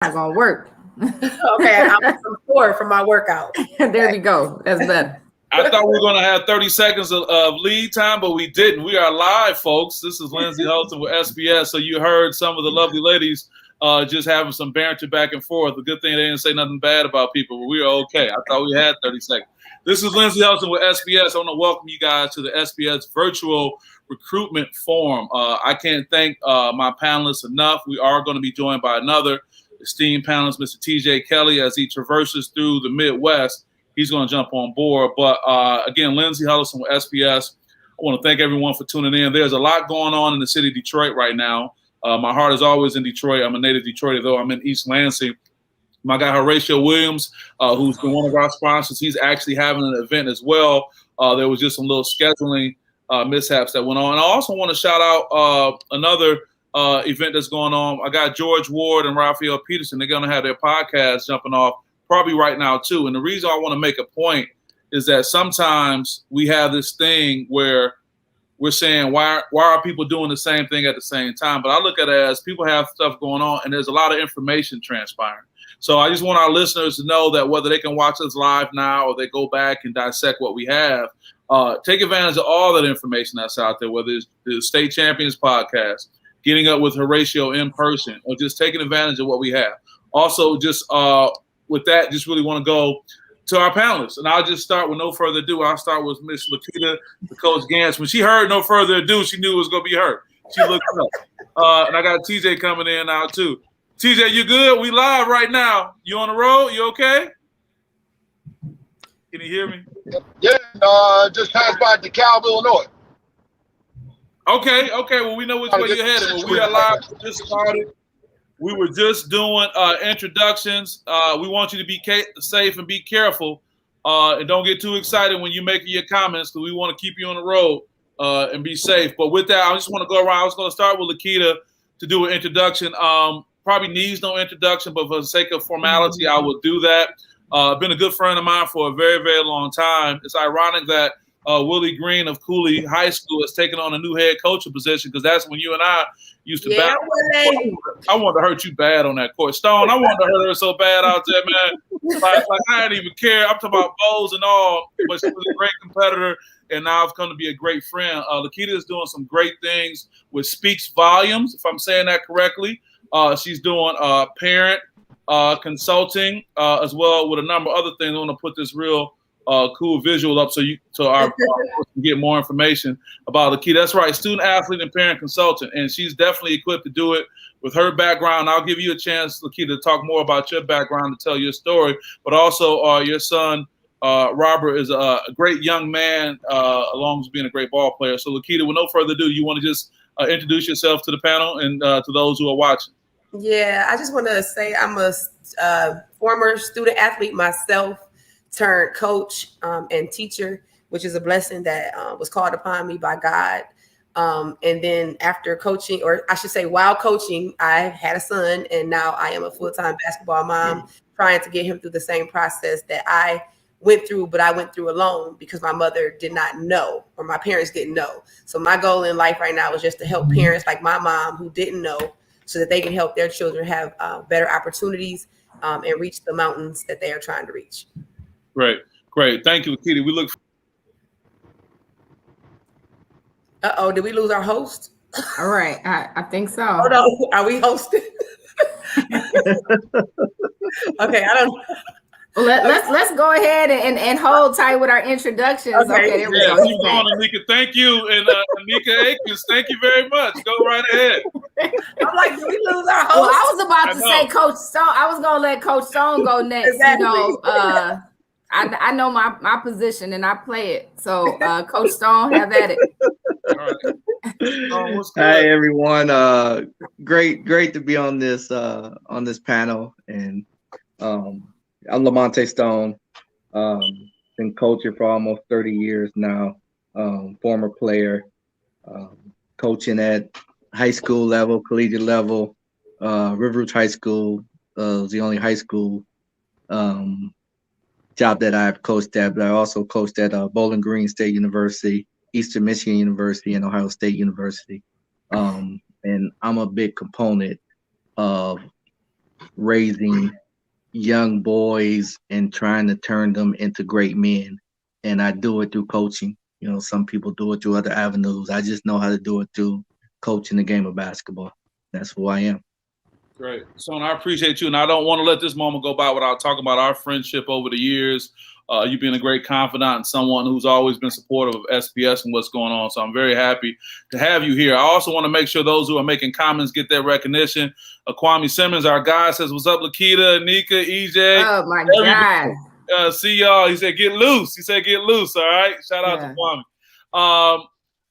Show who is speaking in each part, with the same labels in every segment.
Speaker 1: Not gonna work.
Speaker 2: Okay, I'm sore from my workout.
Speaker 1: There we go. That's better.
Speaker 3: I thought we were going to have 30 seconds of lead time, but we didn't. We are live, folks. This is Lindsay Hudson with SPS. So you heard some of the lovely ladies just having some banter back and forth. The good thing they didn't say nothing bad about people, but we are okay. I thought we had 30 seconds. This is Lindsay Hudson with SPS. I want to welcome you guys to the SPS virtual recruitment forum. I can't thank my panelists enough. We are going to be joined by another esteemed panelist, Mr. TJ Kelly, as he traverses through the Midwest. He's going to jump on board. But again, Lindsay Hudson with SPS. I want to thank everyone for tuning in. There's a lot going on in the city of Detroit right now. My heart is always in Detroit. I'm a native Detroiter, though I'm in East Lansing. My guy Horatio Williams, who's been one of our sponsors, he's actually having an event as well. There was just some little scheduling mishaps that went on. And I also want to shout out another event that's going on. I got George Ward and Raphael Peterson. They're going to have their podcast jumping off probably right now too. And the reason I want to make a point is that sometimes we have this thing where we're saying, why are people doing the same thing at the same time? But I look at it as people have stuff going on and there's a lot of information transpiring. So I just want our listeners to know that whether they can watch us live now or they go back and dissect what we have, take advantage of all that information that's out there, whether it's the State Champions podcast, getting up with Horatio in person, or just taking advantage of what we have. Also, just with that, just really want to go to our panelists. And I'll just start with no further ado. I'll start with Miss Lakita, the Coach Gantz. When she heard no further ado, she knew it was going to be her. She looked up. And I got TJ coming in now, too. TJ, you good? We live right now. You on the road? You okay? Can you hear me?
Speaker 4: Yeah, just passed by DeKalb, Illinois.
Speaker 3: Okay. Well, we know which way you're headed. But we are live. We just started. We were just doing introductions. We want you to be safe and be careful. And don't get too excited when you're making your comments because we want to keep you on the road and be safe. But with that, I just want to go around. I was going to start with Lakita to do an introduction. Probably needs no introduction, but for the sake of formality, I will do that. Been a good friend of mine for a very, very long time. It's ironic that Willie Green of Cooley High School has taken on a new head coaching position because that's when you and I used to battle. I wanted to hurt you bad on that court. Stone, I wanted to hurt her so bad out there, man. Like I didn't even care. I'm talking about bowls and all, but she was a great competitor, and now I've come to be a great friend. Lakita is doing some great things with Speaks Volumes, if I'm saying that correctly. She's doing parent consulting as well with a number of other things. I want to put this real cool visual up so our can get more information about Lakita. That's right, student athlete and parent consultant, and she's definitely equipped to do it with her background. I'll give you a chance, Lakita, to talk more about your background and tell your story, but also your son Robert is a great young man, along with being a great ball player. So Lakita, with no further ado, you want to just introduce yourself to the panel and to those who are watching?
Speaker 2: Yeah, I just want to say I'm a former student athlete myself, turned coach and teacher, which is a blessing that was called upon me by God. And then after coaching, or I should say while coaching, I had a son, and now I am a full-time basketball mom, trying to get him through the same process that I went through, but I went through alone because my mother did not know, or my parents didn't know. So my goal in life right now is just to help parents like my mom who didn't know, so that they can help their children have better opportunities and reach the mountains that they are trying to reach.
Speaker 3: Great. Thank you, Lakita. We look.
Speaker 2: Uh-oh, did we lose our host?
Speaker 1: All right. I think so.
Speaker 2: Oh, no. Are we hosting? Okay, I don't.
Speaker 1: Well, let's go ahead and hold tight with our introductions. Okay, there we go.
Speaker 3: Keep going, Anika. Thank you, and Anika Akins. Thank you very much. Go right ahead.
Speaker 2: I'm like, did we lose our host?
Speaker 1: Well, I was about to say Coach Stone. I was gonna let Coach Stone go next. Exactly. You know, I know my position and I play it. So Coach Stone, have at it.
Speaker 3: All right.
Speaker 5: Hi everyone. Great to be on this panel, and I'm Lamonte Stone. Been coaching for almost 30 years now. Former player, coaching at high school level, collegiate level. River Rouge High School was the only high school job that I've coached at, but I also coached at Bowling Green State University, Eastern Michigan University, and Ohio State University. And I'm a big component of raising young boys and trying to turn them into great men. And I do it through coaching. You know, some people do it through other avenues. I just know how to do it through coaching the game of basketball. That's who I am.
Speaker 3: Great. Son, I appreciate you. And I don't want to let this moment go by without talking about our friendship over the years. You being a great confidant and someone who's always been supportive of SPS and what's going on. So I'm very happy to have you here. I also want to make sure those who are making comments get their recognition. Kwame Simmons, our guy, says, what's up, Lakita, Nika, EJ?
Speaker 1: Oh, my God.
Speaker 3: See y'all. He said, get loose. He said, get loose. All right. Shout out to Kwame.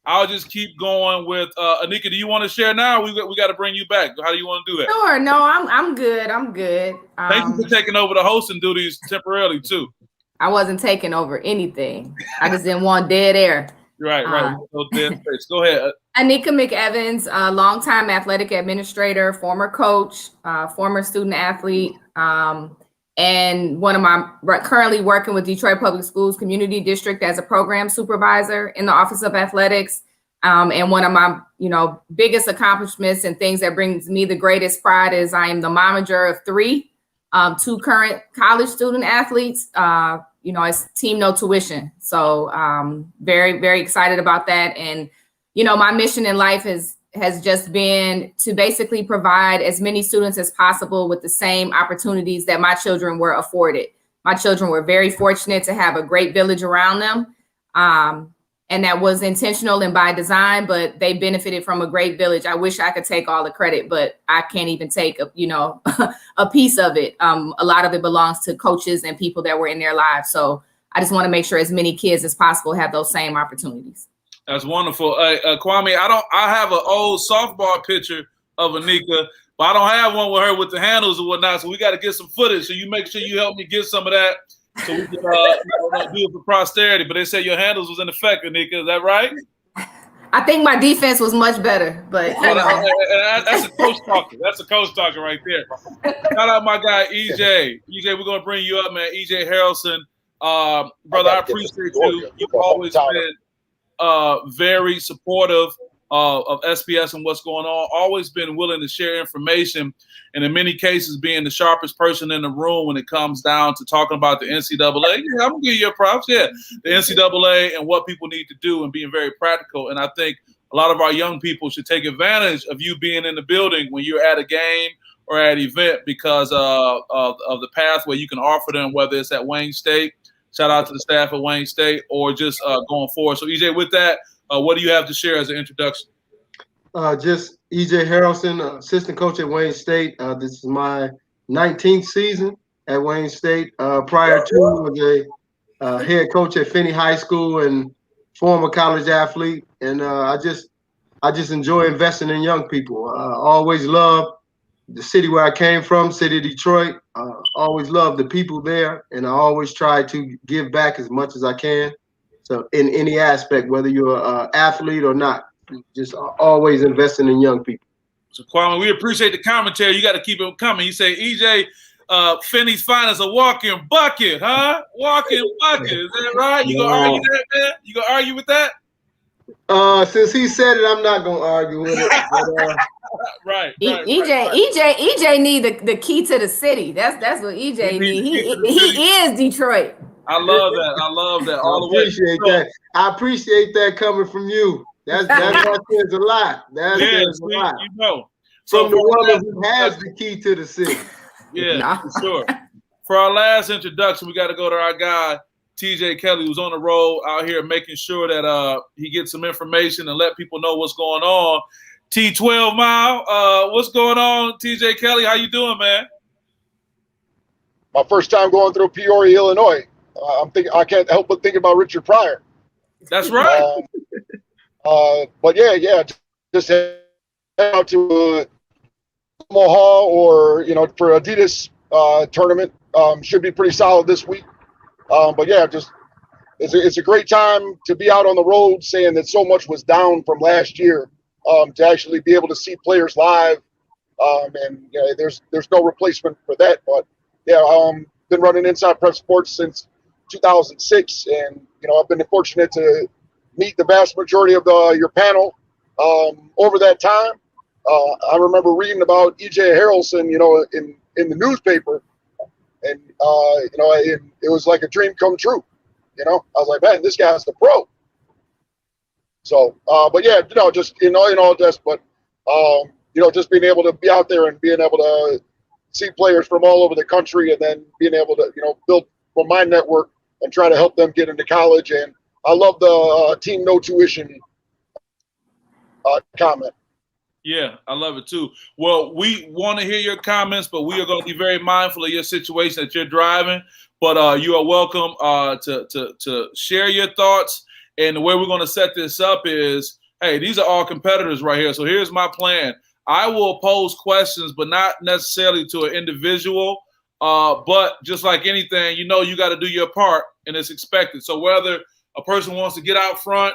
Speaker 3: I'll just keep going with Anika. Do you want to share now? We got to bring you back. How do you want to do that?
Speaker 1: Sure. No, I'm good. I'm good.
Speaker 3: Thank you for taking over the hosting duties temporarily too.
Speaker 1: I wasn't taking over anything. I just didn't want dead air.
Speaker 3: Right. No dead space. Go ahead.
Speaker 1: Anika McEvans, longtime athletic administrator, former coach, former student athlete, and one of my currently working with Detroit Public Schools Community District as a program supervisor in the Office of Athletics. And one of my, biggest accomplishments and things that brings me the greatest pride is I am the momager of 3, 2 current college student athletes, as Team No Tuition. So very, very excited about that. And, my mission in life has just been to basically provide as many students as possible with the same opportunities that my children were afforded. My children were very fortunate to have a great village around them. And that was intentional and by design, but they benefited from a great village. I wish I could take all the credit, but I can't even take, a piece of it. A lot of it belongs to coaches and people that were in their lives. So I just want to make sure as many kids as possible have those same opportunities.
Speaker 3: That's wonderful. Kwame, I have an old softball picture of Anika, but I don't have one with her with the handles and whatnot. So we got to get some footage. So you make sure you help me get some of that. So we can do it for posterity. But they said your handles was in effect, Anika. Is that right?
Speaker 1: I think my defense was much better, but
Speaker 3: that's a coach talker. That's a coach talker right there. Shout out my guy EJ. EJ, we're gonna bring you up, man. EJ Harrelson, brother. I appreciate you. You've always been very supportive of SPS and what's going on. Always been willing to share information, and in many cases, being the sharpest person in the room when it comes down to talking about the NCAA. Yeah, I'm gonna give you your props. Yeah, the NCAA and what people need to do, and being very practical. And I think a lot of our young people should take advantage of you being in the building when you're at a game or at an event because of the pathway you can offer them, whether it's at Wayne State. Shout out to the staff at Wayne State, or just going forward. So, EJ, with that, what do you have to share as an introduction?
Speaker 6: Just EJ Harrelson, assistant coach at Wayne State. This is my 19th season at Wayne State. Prior to, was a head coach at Finney High School and former college athlete. And I just enjoy investing in young people. Always love the city where I came from, city of Detroit. Always love the people there, and I always try to give back as much as I can. So in any aspect, whether you're an athlete or not, just always investing in young people.
Speaker 3: So Kwame, we appreciate the commentary. You got to keep it coming. You say EJ, Finney's finest a walking bucket, huh? Walking bucket, is that right? You gonna argue that, man? You gonna argue with that?
Speaker 6: Since he said it, I'm not gonna argue with it. But,
Speaker 3: right.
Speaker 1: EJ need the key to the city. That's what EJ need. He is Detroit.
Speaker 3: I love that. All the way.
Speaker 6: Appreciate that. I appreciate that coming from you. That says a lot. That says a lot.
Speaker 3: So
Speaker 6: from the woman who has the key to the city.
Speaker 3: Yeah, for sure. For our last introduction, we got to go to our guy TJ Kelly, who's on the road out here making sure that he gets some information and let people know what's going on. T12 Mile, what's going on, TJ Kelly? How you doing, man?
Speaker 4: My first time going through Peoria, Illinois. I can't help but think about Richard Pryor.
Speaker 3: That's right.
Speaker 4: But yeah, just head out to Omaha or for Adidas tournament. Should be pretty solid this week. But yeah, just it's a great time to be out on the road, saying that so much was down from last year. To actually be able to see players live, and there's no replacement for that. But yeah, been running Inside Prep Sports since 2006, and I've been fortunate to meet the vast majority of your panel over that time. I remember reading about EJ Harrelson, in in the newspaper, and it was like a dream come true. I was like, man, this guy's the pro. So, but yeah, just in all this, but just being able to be out there and being able to see players from all over the country, and then being able to build from my network and try to help them get into college. And I love the team no tuition comment.
Speaker 3: Yeah, I love it too. Well, we want to hear your comments, but we are going to be very mindful of your situation that you're driving. But you are welcome to share your thoughts. And the way we're going to set this up is, hey, these are all competitors right here. So here's my plan. I will pose questions, but not necessarily to an individual. But just like anything, you got to do your part, and it's expected. So whether a person wants to get out front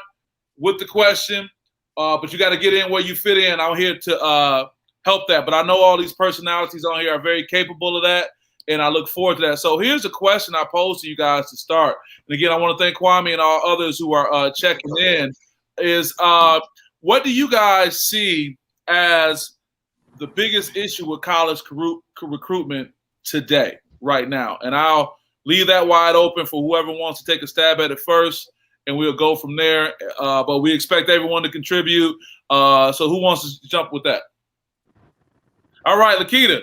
Speaker 3: with the question, but you got to get in where you fit in, I'm here to help that. But I know all these personalities on here are very capable of that, and I look forward to that. So here's a question I pose to you guys to start. And again, I want to thank Kwame and all others who are checking in. Is what do you guys see as the biggest issue with college recruitment today, right now? And I'll leave that wide open for whoever wants to take a stab at it first, and we'll go from there. But we expect everyone to contribute. So who wants to jump with that? All right, Lakita.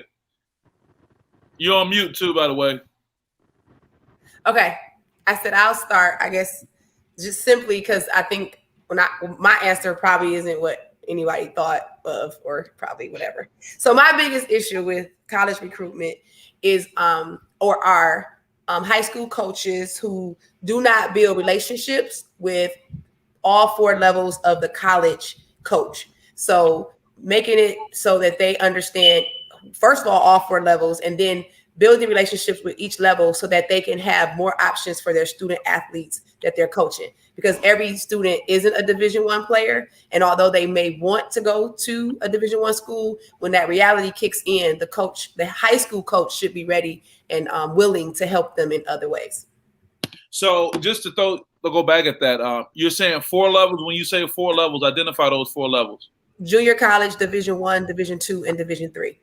Speaker 3: You're on mute too, by the way.
Speaker 2: Okay. I said I'll start, I guess, just simply because I think my answer probably isn't what anybody thought of, or probably whatever. So my biggest issue with college recruitment is our high school coaches who do not build relationships with all 4 levels of the college coach. So making it so that they understand, first of all 4 levels, and then building relationships with each level so that they can have more options for their student athletes that they're coaching. Because every student isn't a Division I player. And although they may want to go to a Division I school, when that reality kicks in, the high school coach should be ready and willing to help them in other ways.
Speaker 3: So just to go back at that, you're saying 4 levels. When you say 4 levels, identify those 4 levels.
Speaker 2: Junior college, Division I, Division II, and Division III.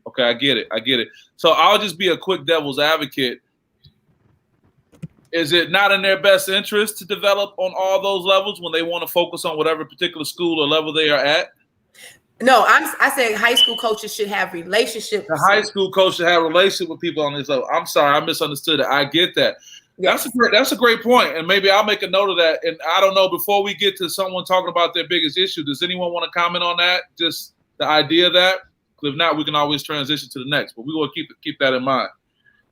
Speaker 3: Okay, I get it. So I'll just be a quick devil's advocate. Is it not in their best interest to develop on all those levels when they want to focus on whatever particular school or level they are at?
Speaker 2: No, I said high school coaches should have relationships.
Speaker 3: The high school coach should have a relationship with people on this level. I'm sorry, I misunderstood it. I get that. Yes. That's a great point, and maybe I'll make a note of that. And I don't know, before we get to someone talking about their biggest issue, does anyone want to comment on that? Just the idea of that? If not, we can always transition to the next, but we will keep that in mind.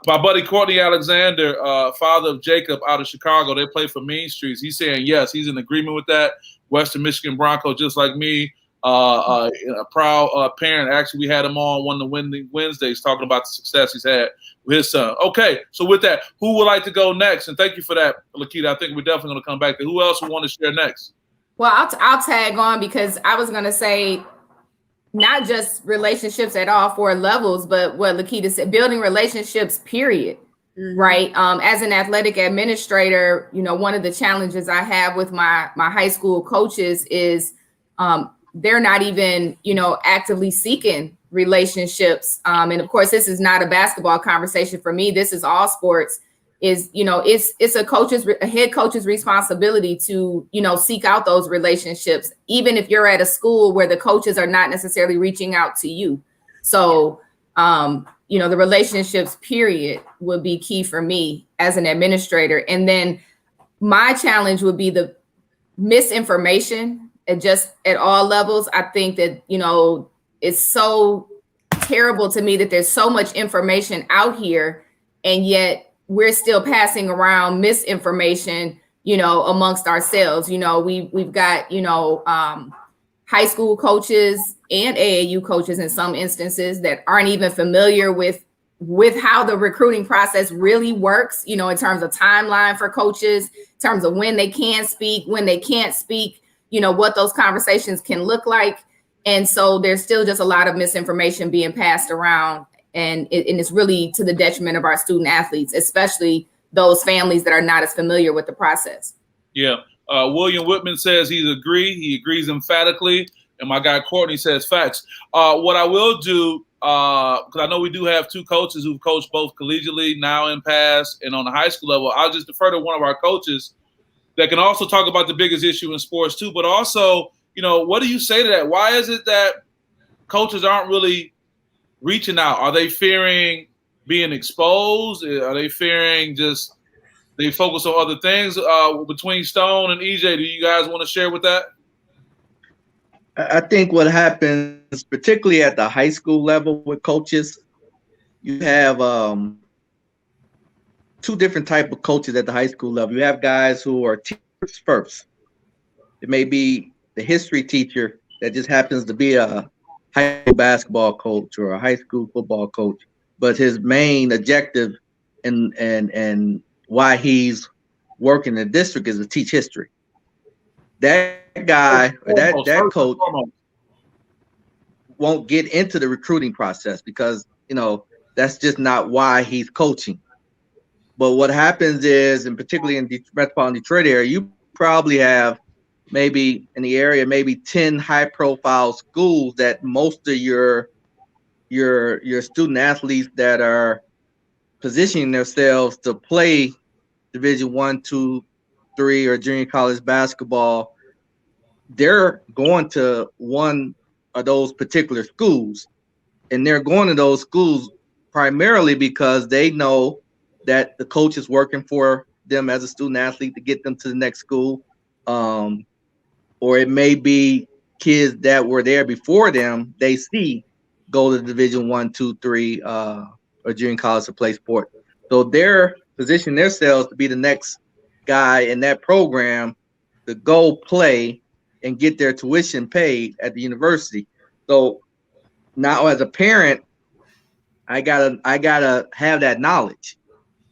Speaker 3: My buddy Courtney Alexander, father of Jacob out of Chicago, they play for Mean Streets. He's saying yes, he's in agreement with that. Western Michigan Bronco, just like me, a proud parent. Actually, we had him on one of the Wednesdays talking about the success he's had with his son. Okay, so with that, who would like to go next? And thank you for that, Lakita. I think we're definitely going to come back to who else would want to share next.
Speaker 1: Well, I'll tag on, because I was going to say, not just relationships at all 4 levels, but what Lakita said, building relationships, period. Mm-hmm. Right. As an athletic administrator, one of the challenges I have with my high school coaches is they're not even, actively seeking relationships. And of course, this is not a basketball conversation for me. This is all sports. It's a head coach's responsibility to, seek out those relationships, even if you're at a school where the coaches are not necessarily reaching out to you. So, the relationships, period, would be key for me as an administrator. And then my challenge would be the misinformation at all levels. I think that, it's so terrible to me that there's so much information out here, and yet we're still passing around misinformation, amongst ourselves. We've got, high school coaches and AAU coaches in some instances that aren't even familiar with how the recruiting process really works, in terms of timeline for coaches, in terms of when they can speak, when they can't speak, what those conversations can look like. And so there's still just a lot of misinformation being passed around. And it's really to the detriment of our student athletes, especially those families that are not as familiar with the process.
Speaker 3: Yeah. William Whitman says he agrees emphatically. And my guy Courtney says facts. What I will do because I know we do have two coaches who've coached both collegiately now in past and on the high school level. I'll just defer to one of our coaches that can also talk about the biggest issue in sports too. But also, what do you say to that? Why is it that coaches aren't really reaching out? Are they fearing being exposed? Are they fearing just they focus on other things? Between Stone and EJ, do you guys want to share with that?
Speaker 5: I think what happens, particularly at the high school level with coaches, you have two different type of coaches at the high school level. You have guys who are teachers first. It may be the history teacher that just happens to be a high school basketball coach or a high school football coach, but his main objective and why he's working in the district is to teach history. That guy or that coach won't get into the recruiting process because that's just not why he's coaching. But what happens is, and particularly in the metropolitan Detroit area, you probably have maybe in the area 10 high-profile schools that most of your student athletes that are positioning themselves to play Division 1, 2, 3, or junior college basketball, they're going to one of those particular schools, and they're going to those schools primarily because they know that the coach is working for them as a student athlete to get them to the next school. Or it may be kids that were there before them, they see go to Division 1, 2, 3, or junior college to play sport. So they're positioning themselves to be the next guy in that program to go play and get their tuition paid at the university. So now as a parent, I gotta have that knowledge.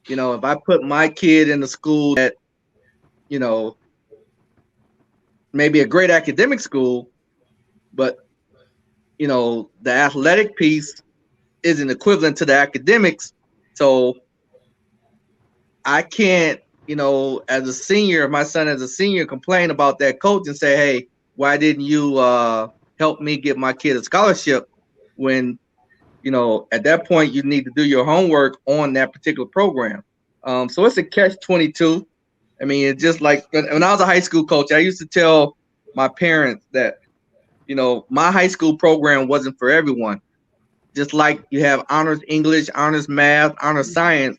Speaker 5: If I put my kid in a school that, maybe a great academic school, but the athletic piece isn't equivalent to the academics. So I can't, as a senior, if my son as a senior complain about that coach and say, hey, why didn't you help me get my kid a scholarship, when at that point you need to do your homework on that particular program. So it's a catch-22. I mean, it's just like when I was a high school coach, I used to tell my parents that, my high school program wasn't for everyone. Just like you have honors English, honors math, honors science,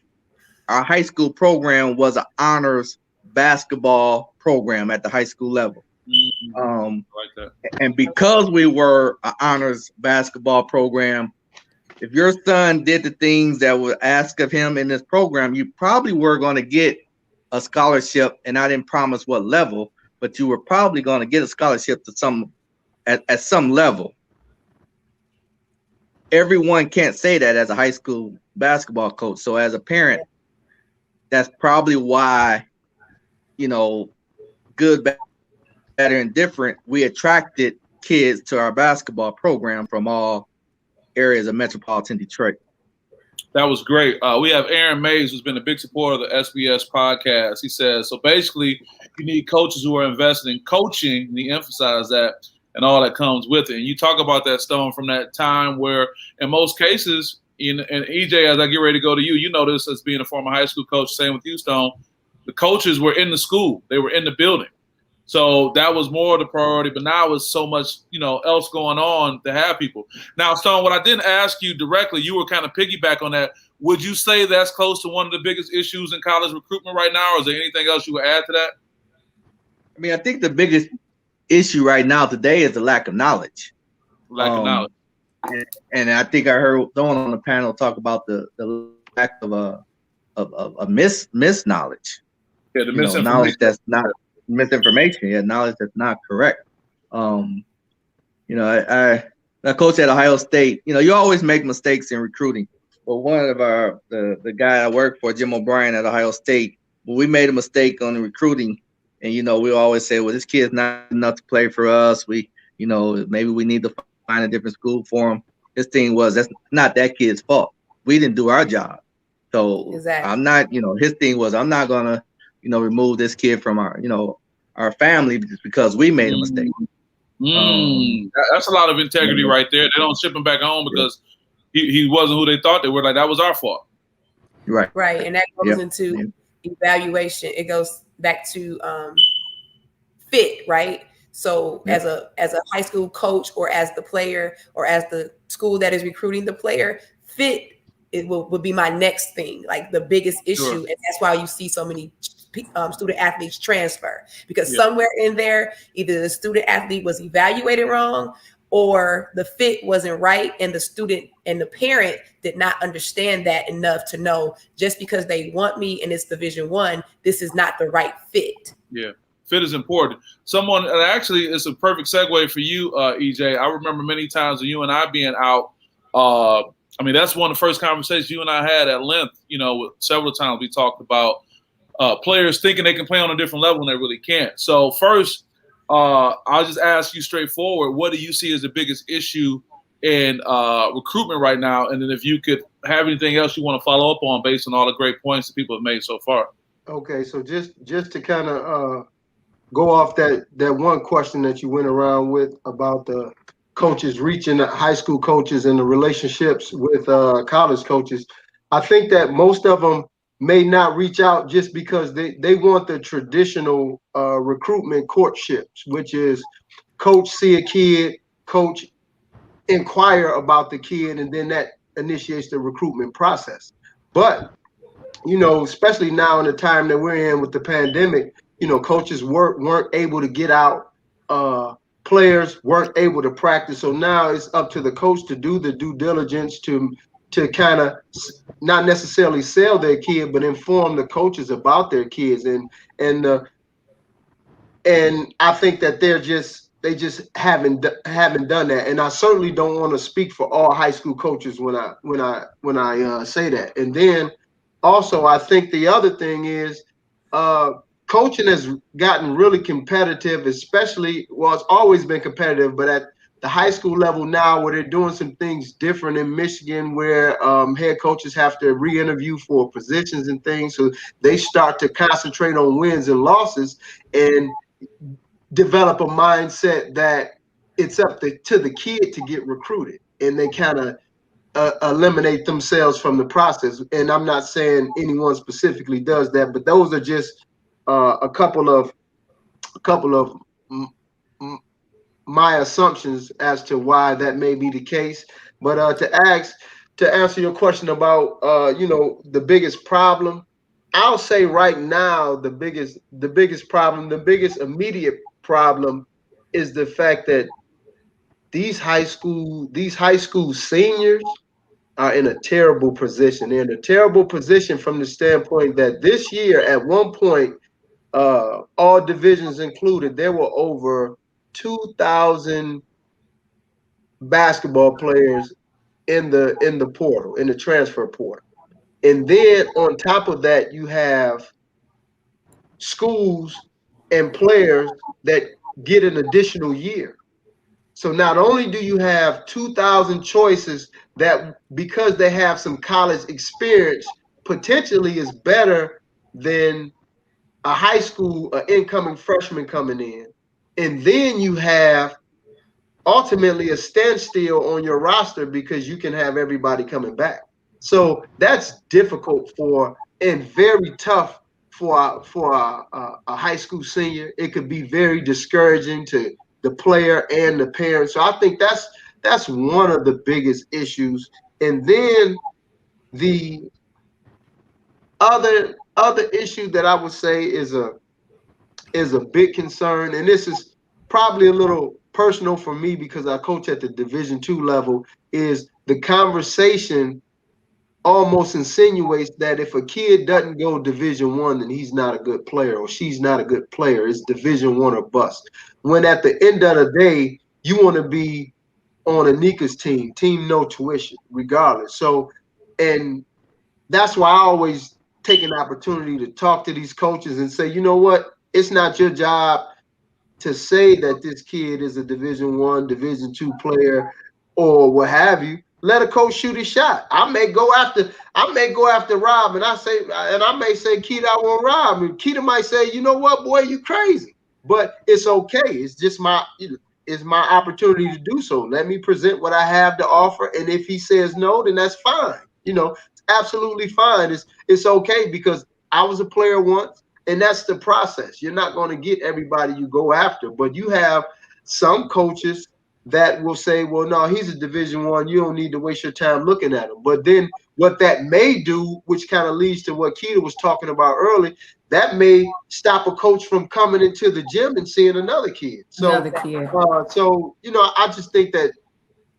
Speaker 5: our high school program was an honors basketball program at the high school level.
Speaker 3: Like that.
Speaker 5: And because we were an honors basketball program, if your son did the things that were asked of him in this program, you probably were going to get a scholarship, and I didn't promise what level, but you were probably going to get a scholarship to at some level. Everyone can't say that as a high school basketball coach. So as a parent, that's probably why, good, better, and different, we attracted kids to our basketball program from all areas of metropolitan Detroit.
Speaker 3: That was great. We have Aaron Mays, who's been a big supporter of the SPS podcast. He says, so basically, you need coaches who are invested in coaching, and he emphasized that, and all that comes with it. And you talk about that, Stone, from that time where, in most cases, and EJ, as I get ready to go to you, you know this as being a former high school coach, same with you, Stone, the coaches were in the school. They were in the building. So that was more the priority, but now it's so much, else going on to have people. Now, Stone, what I didn't ask you directly, you were kind of piggyback on that. Would you say that's close to one of the biggest issues in college recruitment right now, or is there anything else you would add to that?
Speaker 5: I mean, I think the biggest issue right now today is the lack of knowledge.
Speaker 3: Lack of knowledge.
Speaker 5: And I think I heard someone on the panel talk about the lack of misknowledge.
Speaker 3: Yeah, the misinformation.
Speaker 5: Knowledge that's not misinformation. Yeah, knowledge that's not correct. I coach at Ohio State. You always make mistakes in recruiting. But one of the guy I work for, Jim O'Brien at Ohio State, when we made a mistake on the recruiting, and we always say, well, this kid's not enough to play for us. Maybe we need to find a different school for him. His thing was, that's not that kid's fault. We didn't do our job. So exactly. I'm not, his thing was, I'm not gonna, remove this kid from our family just because we made a mistake.
Speaker 3: That's a lot of integrity right there. They don't ship him back home because he wasn't who they thought they were. Like, that was our fault.
Speaker 5: Right.
Speaker 2: Right. And that goes into evaluation. It goes back to fit, right? So as a high school coach, or as the player, or as the school that is recruiting the player, fit would be my next thing, like the biggest issue. And that's why you see so many student athletes transfer, because somewhere in there, either the student athlete was evaluated wrong, or the fit wasn't right, and the student and the parent did not understand that enough to know, just because they want me and it's Division I, this is not the right fit.
Speaker 3: Yeah. Fit is important. Someone, and actually, it's a perfect segue for you, EJ. I remember many times when you and I being out. I mean, that's one of the first conversations you and I had at length. You know, several times we talked about players thinking they can play on a different level when they really can't. So first, I'll just ask you straightforward: what do you see as the biggest issue in recruitment right now? And then if you could have anything else you want to follow up on based on all the great points that people have made so far.
Speaker 6: Okay, so just to kind of go off that one question that you went around with about the coaches reaching the high school coaches and the relationships with college coaches, I think that most of them may not reach out just because they want the traditional recruitment courtships, which is coach see a kid, coach inquire about the kid, and then that initiates the recruitment process. But you know, especially now in the time that we're in with the pandemic, you know, coaches weren't able to get out, players weren't able to practice. So now it's up to the coach to do the due diligence to kind of not necessarily sell their kid, but inform the coaches about their kids. And I think that they just haven't done that. And I certainly don't want to speak for all high school coaches when I say that. And then also, I think the other thing is coaching has gotten really competitive, especially, well, it's always been competitive, but at the high school level now, where they're doing some things different in Michigan, where head coaches have to re-interview for positions and things. So they start to concentrate on wins and losses and develop a mindset that it's up to the kid to get recruited. And they kind of eliminate themselves from the process. And I'm not saying anyone specifically does that, but those are just a couple of my assumptions as to why that may be the case. But to answer your question about you know, the biggest problem, I'll say right now the biggest immediate problem is the fact that these high school seniors are in a terrible position. They're in a terrible position from the standpoint that this year, at one point, all divisions included, there were over 2,000 basketball players in the portal, in the transfer portal. And then on top of that, you have schools and players that get an additional year. So not only do you have 2,000 choices that, because they have some college experience, potentially is better than a high school incoming freshman coming in. And then you have ultimately a standstill on your roster because you can have everybody coming back. So that's difficult and very tough for a high school senior. It could be very discouraging to the player and the parent. So I think that's one of the biggest issues. And then the other issue that I would say is a big concern, and this is probably a little personal for me because I coach at the Division II level, is the conversation almost insinuates that if a kid doesn't go Division I, then he's not a good player or she's not a good player. It's Division I or bust. When at the end of the day, you want to be on Anika's team no tuition, regardless. So, and that's why I always take an opportunity to talk to these coaches and say, you know what? It's not your job to say that this kid is a Division I, Division II player, or what have you. Let a coach shoot his shot. I may go after Rob, and I may say, Keita, I want Rob. And Keita might say, you know what, boy, you crazy. But it's okay. It's just is my opportunity to do so. Let me present what I have to offer, and if he says no, then that's fine. You know, it's absolutely fine. It's okay, because I was a player once, and that's the process. You're not going to get everybody you go after, but you have some coaches that will say, well, no, he's a Division I. You don't need to waste your time looking at him. But then what that may do, which kind of leads to what Keita was talking about early, that may stop a coach from coming into the gym and seeing another kid. So, you know, I just think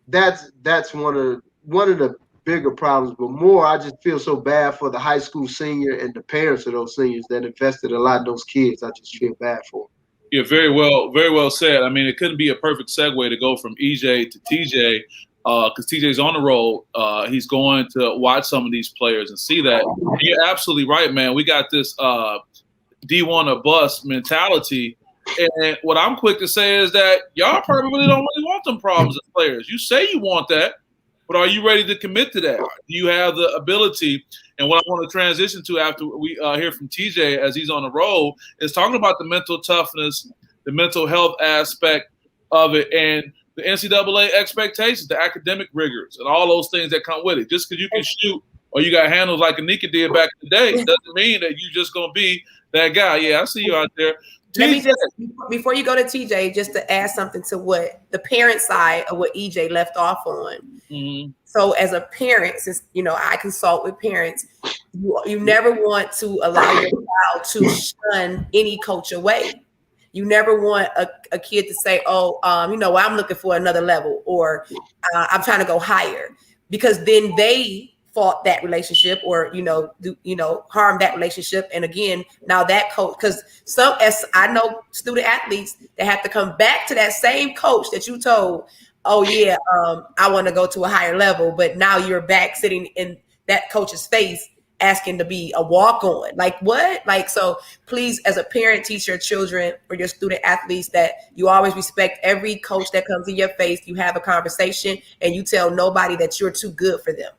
Speaker 6: that's one of the bigger problems. But more, I just feel so bad for the high school senior and the parents of those seniors that invested a lot in those kids. I just feel bad for them.
Speaker 3: Yeah, very well said. I mean, it couldn't be a perfect segue to go from EJ to TJ, because TJ's on the road. He's going to watch some of these players and see that. And you're absolutely right, man. We got this D1 or bust mentality. And what I'm quick to say is that y'all probably don't really want them problems as players. You say you want that, but are you ready to commit to that? Do you have the ability? And what I want to transition to after we hear from TJ as he's on the road is talking about the mental toughness, the mental health aspect of it, and the NCAA expectations, the academic rigors, and all those things that come with it. Just because you can shoot or you got handles like Anika did back in the day doesn't mean that you're just going to be that guy. Yeah, I see you out there.
Speaker 2: Let me just, before you go to TJ, just to add something to what the parent side of what EJ left off on. Mm-hmm. So as a parent, since, you know, I consult with parents, you never want to allow your child to shun any coach away. You never want a kid to say, oh, you know, I'm looking for another level, or I'm trying to go higher, because then they fought that relationship, or harm that relationship. And again, now that coach, because as I know student athletes that have to come back to that same coach that you told, oh yeah, I want to go to a higher level, but now you're back sitting in that coach's face asking to be a walk-on. Like what? Like, so please, as a parent, teach your children or your student athletes that you always respect every coach that comes in your face. You have a conversation and you tell nobody that you're too good for them.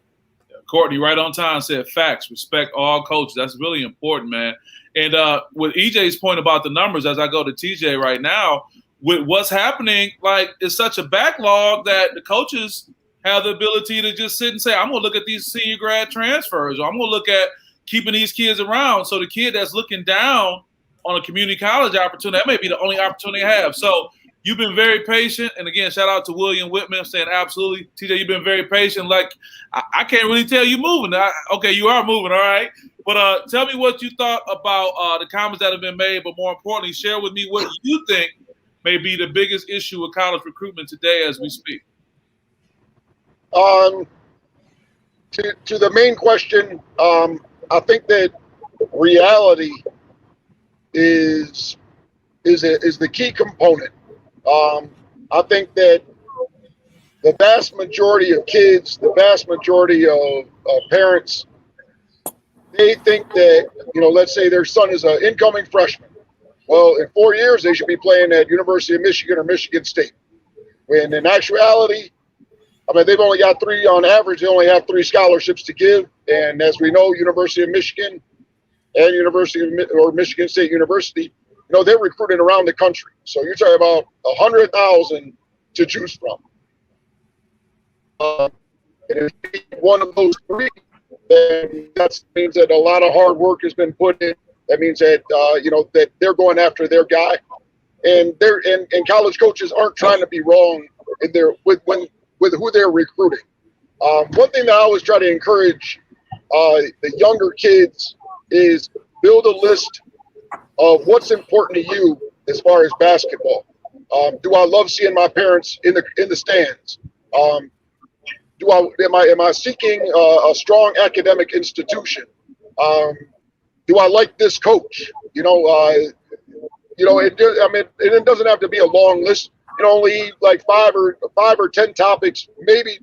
Speaker 3: Courtney, right on time, said facts. Respect all coaches. That's really important, man. And with EJ's point about the numbers, as I go to TJ right now, with what's happening, like, it's such a backlog that the coaches have the ability to just sit and say, I'm going to look at these senior grad transfers, or I'm going to look at keeping these kids around. So the kid that's looking down on a community college opportunity, that may be the only opportunity I have. So you've been very patient. And again, shout out to William Whitman saying absolutely. TJ, you've been very patient. Like, I can't really tell you moving. Okay, you are moving, all right. But tell me what you thought about the comments that have been made, but more importantly, share with me what you think may be the biggest issue with college recruitment today as we speak.
Speaker 4: To the main question, I think that reality is the key component. I think that the vast majority of kids, the vast majority of parents, they think that, let's say their son is an incoming freshman. Well, in 4 years, they should be playing at University of Michigan or Michigan State. When in actuality, I mean, they've only got three on average. They only have 3 scholarships to give. And as we know, University of Michigan and Michigan State University, they're recruiting around the country. So you're talking about 100,000 to choose from. And if one of those 3, then that means that a lot of hard work has been put in. That means that that they're going after their guy, and college coaches aren't trying to be wrong in with who they're recruiting. One thing that I always try to encourage the younger kids is build a list of what's important to you as far as basketball. Do I love seeing my parents in the stands? Am I seeking a strong academic institution? Do I like this coach? It doesn't have to be a long list. Only like 5 or 10 topics. Maybe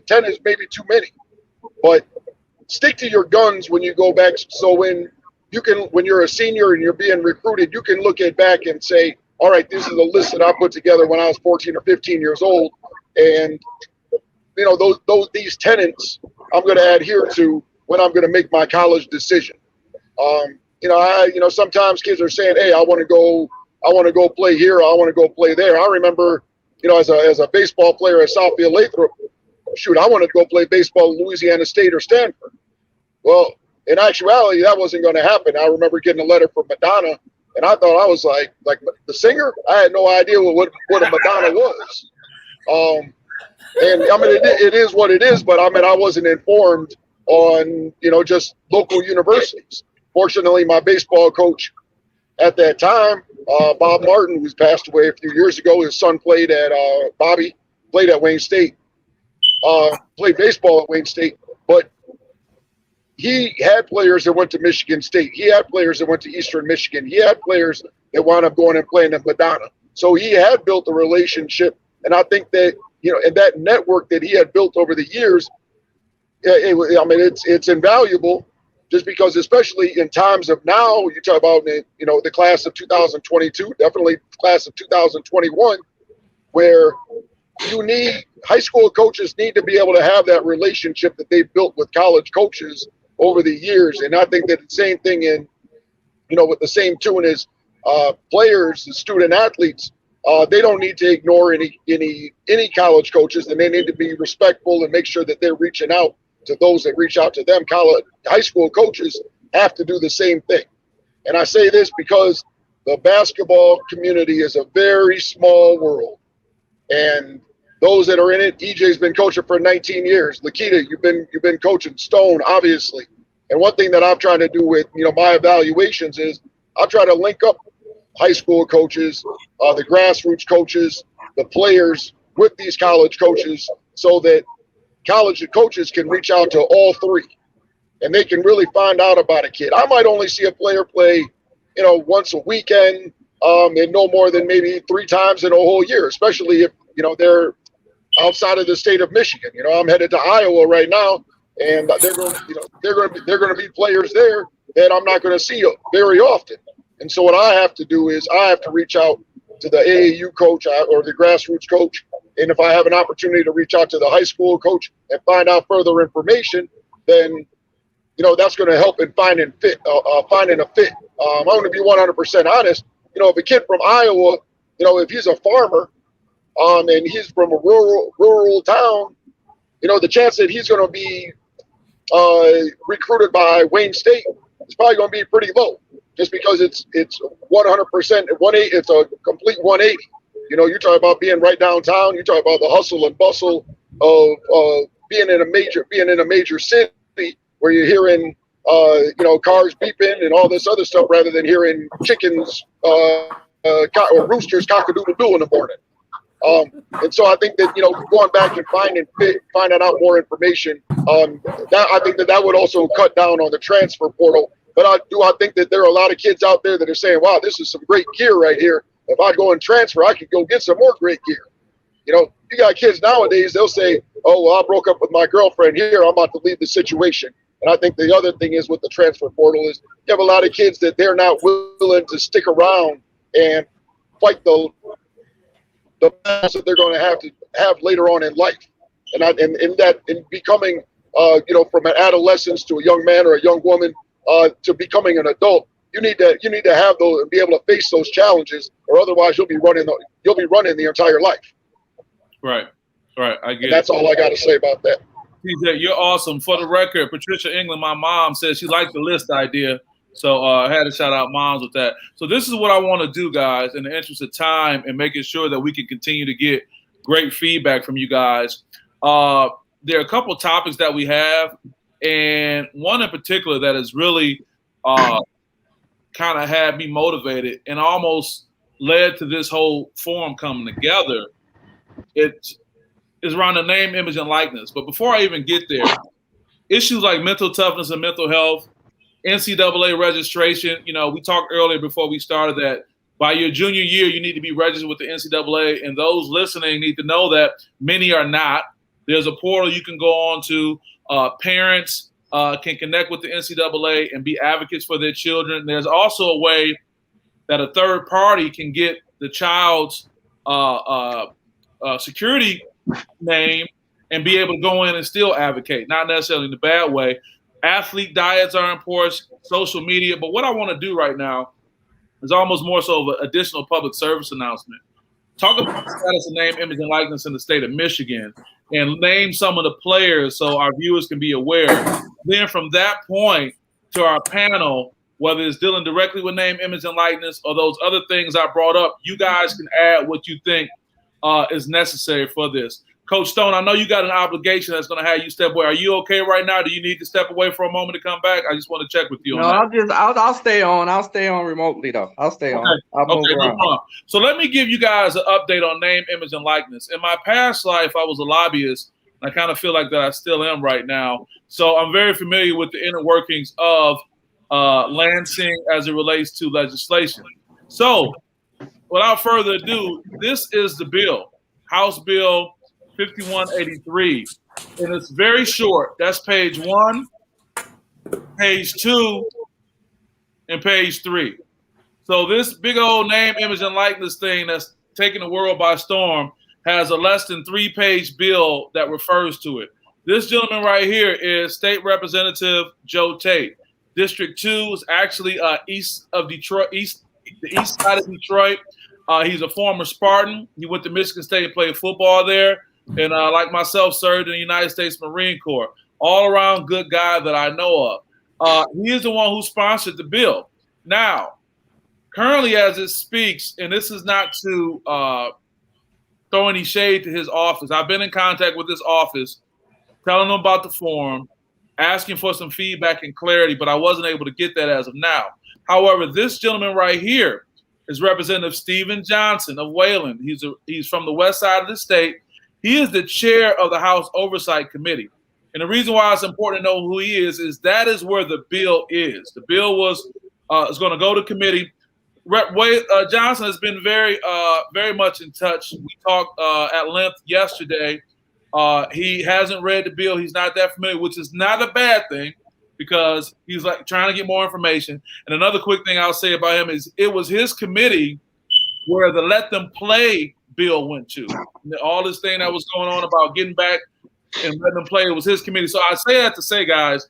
Speaker 4: 10 is maybe too many. But stick to your guns when you go back. So when you're a senior and you're being recruited, you can look back and say, all right, this is a list that I put together when I was 14 or 15 years old, and these tenets I'm going to adhere to when I'm going to make my college decision. Sometimes kids are saying, hey, I want to go I want to go play here. I want to go play there. I remember, as a baseball player at Southfield Lathrop, shoot, I wanted to go play baseball at Louisiana State or Stanford. Well, in actuality, that wasn't going to happen. I remember getting a letter from Madonna, and I thought I was like the singer. I had no idea what a Madonna was. And I mean, it is what it is, but I mean, I wasn't informed on, just local universities. Fortunately, my baseball coach at that time, Bob Martin, who's passed away a few years ago, his son played at Bobby, played at Wayne State, played baseball at Wayne State, but he had players that went to Michigan State. He had players that went to Eastern Michigan. He had players that wound up going and playing at Madonna. So he had built a relationship, and I think that, and that network that he had built over the years, it's invaluable, just because, especially in times of now, you talk about, the class of 2022, definitely class of 2021, where high school coaches need to be able to have that relationship that they've built with college coaches over the years. And I think that the same thing with the same tune is players, student athletes, they don't need to ignore any college coaches, and they need to be respectful and make sure that they're reaching out to those that reach out to them. High school coaches have to do the same thing. And I say this because the basketball community is a very small world. And those that are in it, EJ's been coaching for 19 years. Lakita, you've been coaching. Stone, obviously. And one thing that I'm trying to do with, my evaluations is I try to link up high school coaches, the grassroots coaches, the players with these college coaches, so that college coaches can reach out to all three and they can really find out about a kid. I might only see a player play, once a weekend, and no more than maybe 3 times in a whole year, especially if, they're outside of the state of Michigan. I'm headed to Iowa right now, and they're going to be players there that I'm not going to see very often. And so what I have to do is I have to reach out to the AAU coach or the grassroots coach. And if I have an opportunity to reach out to the high school coach and find out further information, then, that's going to help in finding a fit. I'm going to be 100% honest. If a kid from Iowa, if he's a farmer, and he's from a rural town, the chance that he's going to be recruited by Wayne State is probably going to be pretty low, just because it's 100%. It's a complete 180. You're talking about being right downtown. You're talking about the hustle and bustle of being in a major city where you're hearing cars beeping and all this other stuff, rather than hearing chickens or roosters cock-a-doodle-doo in the morning. And so I think that, going back and finding out more information, I think that would also cut down on the transfer portal. But I think that there are a lot of kids out there that are saying, wow, this is some great gear right here. If I go and transfer, I could go get some more great gear. You got kids nowadays, they'll say, oh, well, I broke up with my girlfriend here, I'm about to leave the situation. And I think the other thing is with the transfer portal is you have a lot of kids that they're not willing to stick around and fight the battles that they're going to have later on in life. And in becoming, from an adolescence to a young man or a young woman to becoming an adult, you need to have those and be able to face those challenges, or otherwise you'll be running the entire life.
Speaker 3: Right. I get it.
Speaker 4: That's all I got to say about that.
Speaker 3: TJ, you're awesome. For the record, Patricia England, my mom, says she liked the list idea. So I had to shout out moms with that. So this is what I want to do, guys, in the interest of time and making sure that we can continue to get great feedback from you guys. There are a couple topics that we have, and one in particular that has really kind of had me motivated and almost led to this whole forum coming together. It is around the name, image, and likeness. But before I even get there, issues like mental toughness and mental health, NCAA registration. We talked earlier before we started that by your junior year, you need to be registered with the NCAA. And those listening need to know that many are not. There's a portal you can go on to. Parents can connect with the NCAA and be advocates for their children. There's also a way that a third party can get the child's security name and be able to go in and still advocate, not necessarily in the bad way. Athlete diets are important, social media. But what I want to do right now It's almost more so of an additional public service announcement. Talk about the status of name, image, and likeness in the state of Michigan, and name some of the players so our viewers can be aware. Then from that point to our panel, whether it's dealing directly with name, image, and likeness or those other things I brought up, you guys can add what you think is necessary for this. Coach Stone, I know you got an obligation that's going to have you step away. Are you okay right now? Do you need to step away for a moment to come back? I just want to check with you on that.
Speaker 5: I'll stay on. I'll stay on remotely though. I'll stay on. I'll move
Speaker 3: no
Speaker 5: around.
Speaker 3: problem. So let me give you guys an update on name, image, and likeness. In my past life, I was a lobbyist. And I kind of feel like that I still am right now. So I'm very familiar with the inner workings of Lansing as it relates to legislation. So without further ado, this is the bill, House Bill 5183, and it's very short. That's page 1, page 2, and page 3. So this big old name, image, and likeness thing that's taking the world by storm has a less than 3-page bill that refers to it. This gentleman right here is State Representative Joe Tate. District 2 is actually east of Detroit, the east side of Detroit. He's a former Spartan. He went to Michigan State and played football there. And like myself, served in the United States Marine Corps. All around good guy that I know of. He is the one who sponsored the bill. Now, currently as it speaks, and this is not to throw any shade to his office. I've been in contact with this office, telling them about the form, asking for some feedback and clarity, but I wasn't able to get that as of now. However, this gentleman right here is Representative Stephen Johnson of Wayland. He's from the west side of the state. He is the chair of the House Oversight Committee. And the reason why it's important to know who he is that is where the bill is. The bill is going to go to committee. Rep. Johnson has been very much in touch. We talked at length yesterday. He hasn't read the bill. He's not that familiar, which is not a bad thing because he's like trying to get more information. And another quick thing I'll say about him is it was his committee where the Let Them Play bill went to. All this thing that was going on about getting back and letting them play, it was his committee. So I say that to say, guys,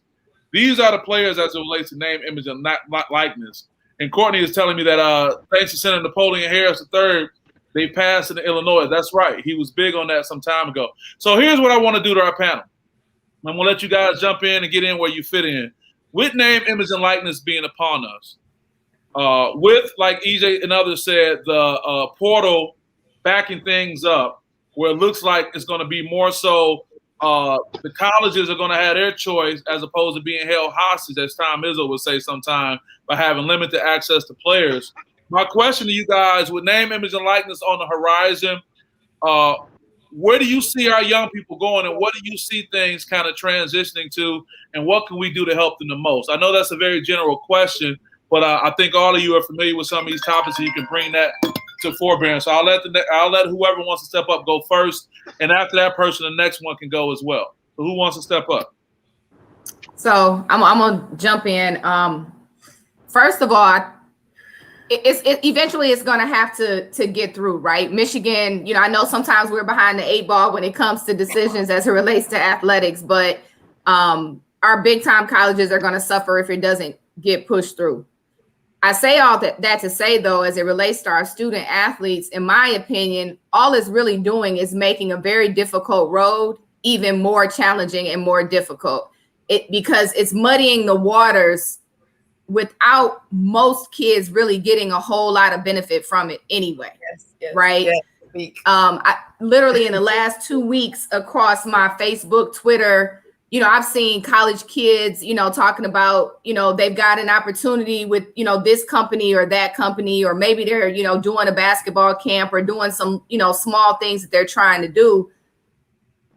Speaker 3: these are the players as it relates to name, image, and likeness. And Courtney is telling me that thanks to Senator Napoleon Harris III, they passed in Illinois. That's right. He was big on that some time ago. So here's what I want to do to our panel. I'm going to let you guys jump in and get in where you fit in. With name, image, and likeness being upon us, with, like EJ and others said, the portal backing things up, where it looks like it's going to be more so the colleges are going to have their choice as opposed to being held hostage, as Tom Izzo would say sometime, by having limited access to players. My question to you guys, with name, image, and likeness on the horizon, where do you see our young people going, and what do you see things kind of transitioning to, and what can we do to help them the most? I know that's a very general question, but I think all of you are familiar with some of these topics, and you can bring that to forbearance. So I'll let whoever wants to step up go first, and after that person, the next one can go as well. So who wants to step up?
Speaker 1: So I'm gonna jump in. First of all, eventually it's gonna have to get through, right? Michigan, I know sometimes we're behind the 8 ball when it comes to decisions as it relates to athletics, but our big time colleges are gonna suffer if it doesn't get pushed through. I say all that to say, though, as it relates to our student athletes, in my opinion, all it's really doing is making a very difficult road even more challenging and more difficult. Because it's muddying the waters without most kids really getting a whole lot of benefit from it anyway. Yes, right? Yes. I literally in the last 2 weeks across my Facebook, Twitter, I've seen college kids, talking about, they've got an opportunity with, this company or that company, or maybe they're, doing a basketball camp or doing some, small things that they're trying to do.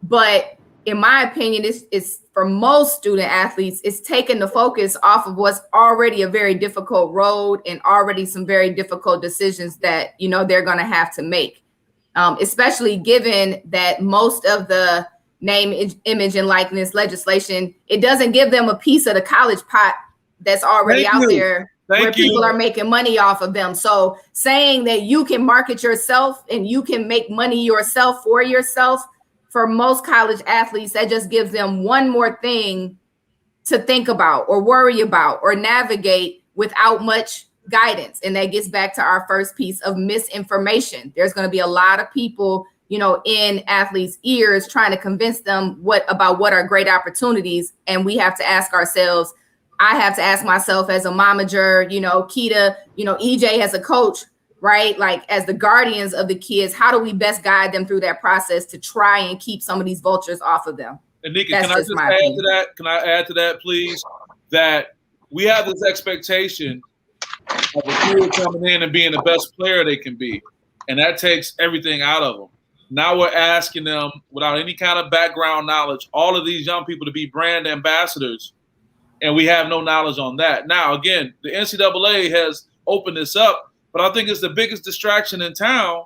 Speaker 1: But in my opinion, it's for most student athletes, it's taking the focus off of what's already a very difficult road and already some very difficult decisions that, they're going to have to make, especially given that most of the name, image, and likeness legislation, it doesn't give them a piece of the college pot that's already out there where people are making money off of them. So saying that you can market yourself and you can make money yourself for yourself, for most college athletes, that just gives them one more thing to think about or worry about or navigate without much guidance. And that gets back to our first piece of misinformation. There's going to be a lot of people, in athletes' ears trying to convince them what are great opportunities. And we have to ask ourselves, I have to ask myself as a momager, Keita, EJ as a coach, right? Like as the guardians of the kids, how do we best guide them through that process to try and keep some of these vultures off of them?
Speaker 3: And Nika, can I just add to that? Can I add to that, please? That we have this expectation of a kid coming in and being the best player they can be. And that takes everything out of them. Now we're asking them, without any kind of background knowledge, all of these young people to be brand ambassadors, and we have no knowledge on that. Now, again, the NCAA has opened this up, but I think it's the biggest distraction in town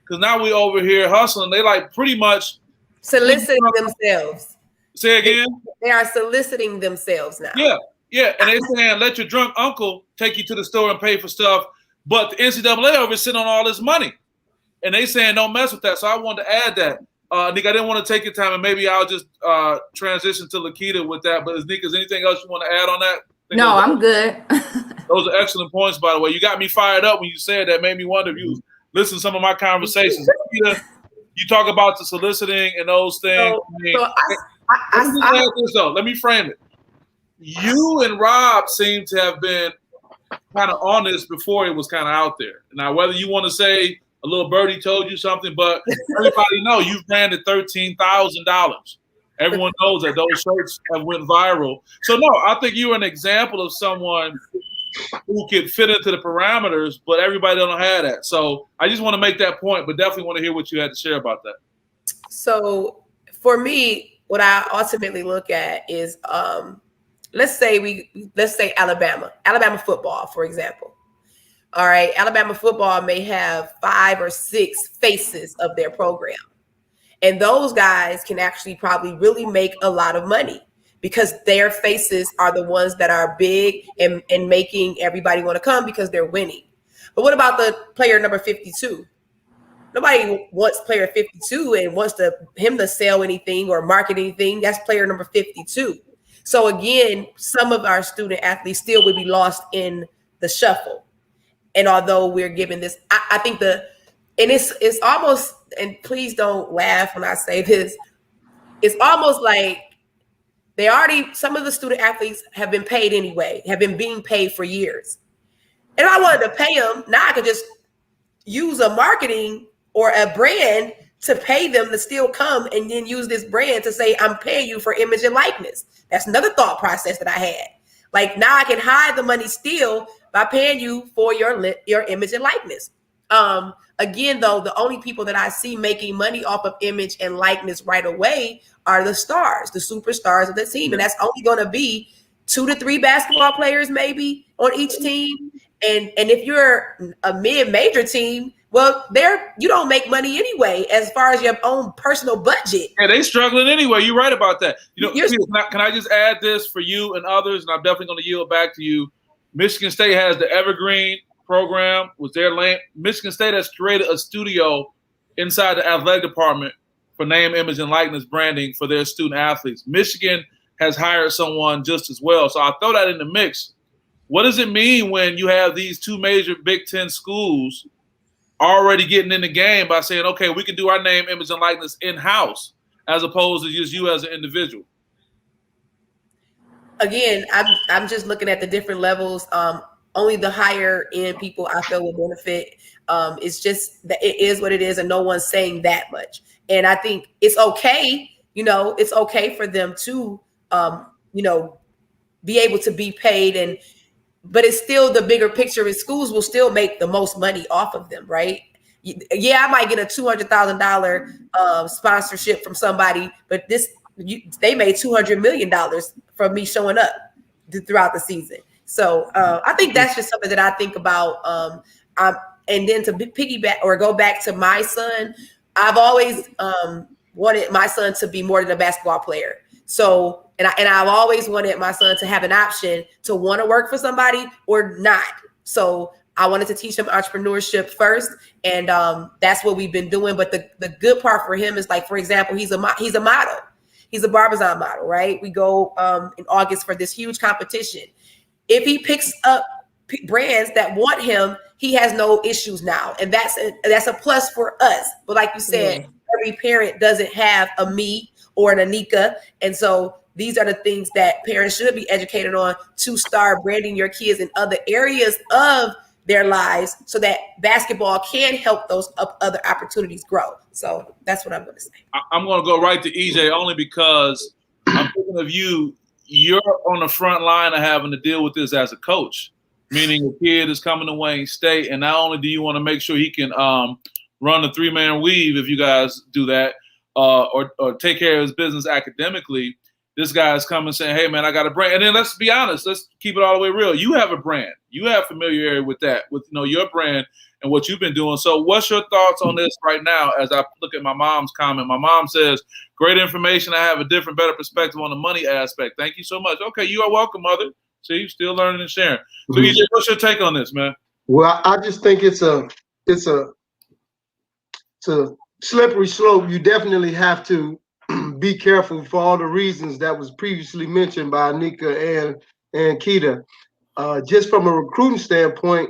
Speaker 3: because now we're over here hustling. They like pretty much
Speaker 2: soliciting themselves.
Speaker 3: Say again?
Speaker 2: They are soliciting themselves now.
Speaker 3: Yeah. And they're saying, let your drunk uncle take you to the store and pay for stuff. But the NCAA over sitting on all this money. And they saying, don't mess with that. So I wanted to add that. Nick, I didn't want to take your time, and maybe I'll just transition to Lakita with that. But Nick, is anything else you want to add on that?
Speaker 1: No, I'm good.
Speaker 3: Those are excellent points, by the way. You got me fired up when you said that. Made me wonder if you listen to some of my conversations. Lakita, you talk about the soliciting and those things. Let me frame it. You and Rob seem to have been kind of on this before it was kind of out there. Now, whether you want to say a little birdie told you something, but everybody know you've branded $13,000. Everyone knows that those shirts have went viral. So no, I think you're an example of someone who could fit into the parameters, but everybody don't have that. So I just want to make that point, but definitely want to hear what you had to share about that.
Speaker 2: So for me, what I ultimately look at is, let's say Alabama football, for example. All right, Alabama football may have 5 or 6 faces of their program. And those guys can actually probably really make a lot of money because their faces are the ones that are big and making everybody want to come because they're winning. But what about the player number 52? Nobody wants player 52 and wants him to sell anything or market anything. That's player number 52. So again, some of our student athletes still would be lost in the shuffle. And although we're given this, I think it's almost, and please don't laugh when I say this, it's almost like some of the student athletes have been paid anyway, have been being paid for years. And if I wanted to pay them, now I could just use a marketing or a brand to pay them to still come and then use this brand to say, I'm paying you for image and likeness. That's another thought process that I had. Like now I can hide the money still by paying you for your image and likeness. Again, though, the only people that I see making money off of image and likeness right away are the stars, the superstars of the team. And that's only going to be 2 to 3 basketball players maybe on each team. And if you're a mid-major team, well, you don't make money anyway as far as your own personal budget.
Speaker 3: Yeah, they struggling anyway. You're right about that. Can I just add this for you and others, and I'm definitely going to yield back to you. Michigan State has the Evergreen program with their lane. Michigan State has created a studio inside the athletic department for name, image, and likeness branding for their student athletes. Michigan has hired someone just as well. So I'll throw that in the mix. What does it mean when you have these 2 major Big Ten schools already getting in the game by saying, okay, we can do our name, image, and likeness in-house as opposed to just you as an individual?
Speaker 2: Again, I'm just looking at the different levels. Only the higher end people I feel will benefit. It's just that it is what it is, and no one's saying that much. And I think it's okay. It's okay for them to, be able to be paid, but it's still the bigger picture. Is schools will still make the most money off of them, right? Yeah, I might get a $200,000 sponsorship from somebody, but they made $200 million from me showing up throughout the season. So I think that's just something that I think about. And then to piggyback or go back to my son, I've always wanted my son to be more than a basketball player. So, and I've always wanted my son to have an option to want to work for somebody or not. So I wanted to teach him entrepreneurship first, and that's what we've been doing. But the good part for him is, like, for example, he's a model. He's a Barbizon model, right? We go in August for this huge competition. If he picks up brands that want him, he has no issues now, and that's a plus for us. But like you said, every parent doesn't have a me or an Anika, and so these are the things that parents should be educated on to start branding your kids in other areas of their lives, so that basketball can help those other opportunities grow. So that's what I'm going to say.
Speaker 3: I'm going to go right to EJ only because I'm thinking of you. You're on the front line of having to deal with this as a coach, meaning a kid is coming to Wayne State, and not only do you want to make sure he can run the 3-man weave if you guys do that, or take care of his business academically. This guy's coming saying, hey, man, I got a brand. And then let's be honest. Let's keep it all the way real. You have a brand. You have familiarity with that, with your brand and what you've been doing. So what's your thoughts on this right now as I look at my mom's comment? My mom says, great information. I have a different, better perspective on the money aspect. Thank you so much. Okay, you are welcome, mother. See, still learning and sharing. So, EJ, what's your take on this, man?
Speaker 6: Well, I just think it's a slippery slope. You definitely have to be careful for all the reasons that was previously mentioned by Anika and Keita. Just from a recruiting standpoint,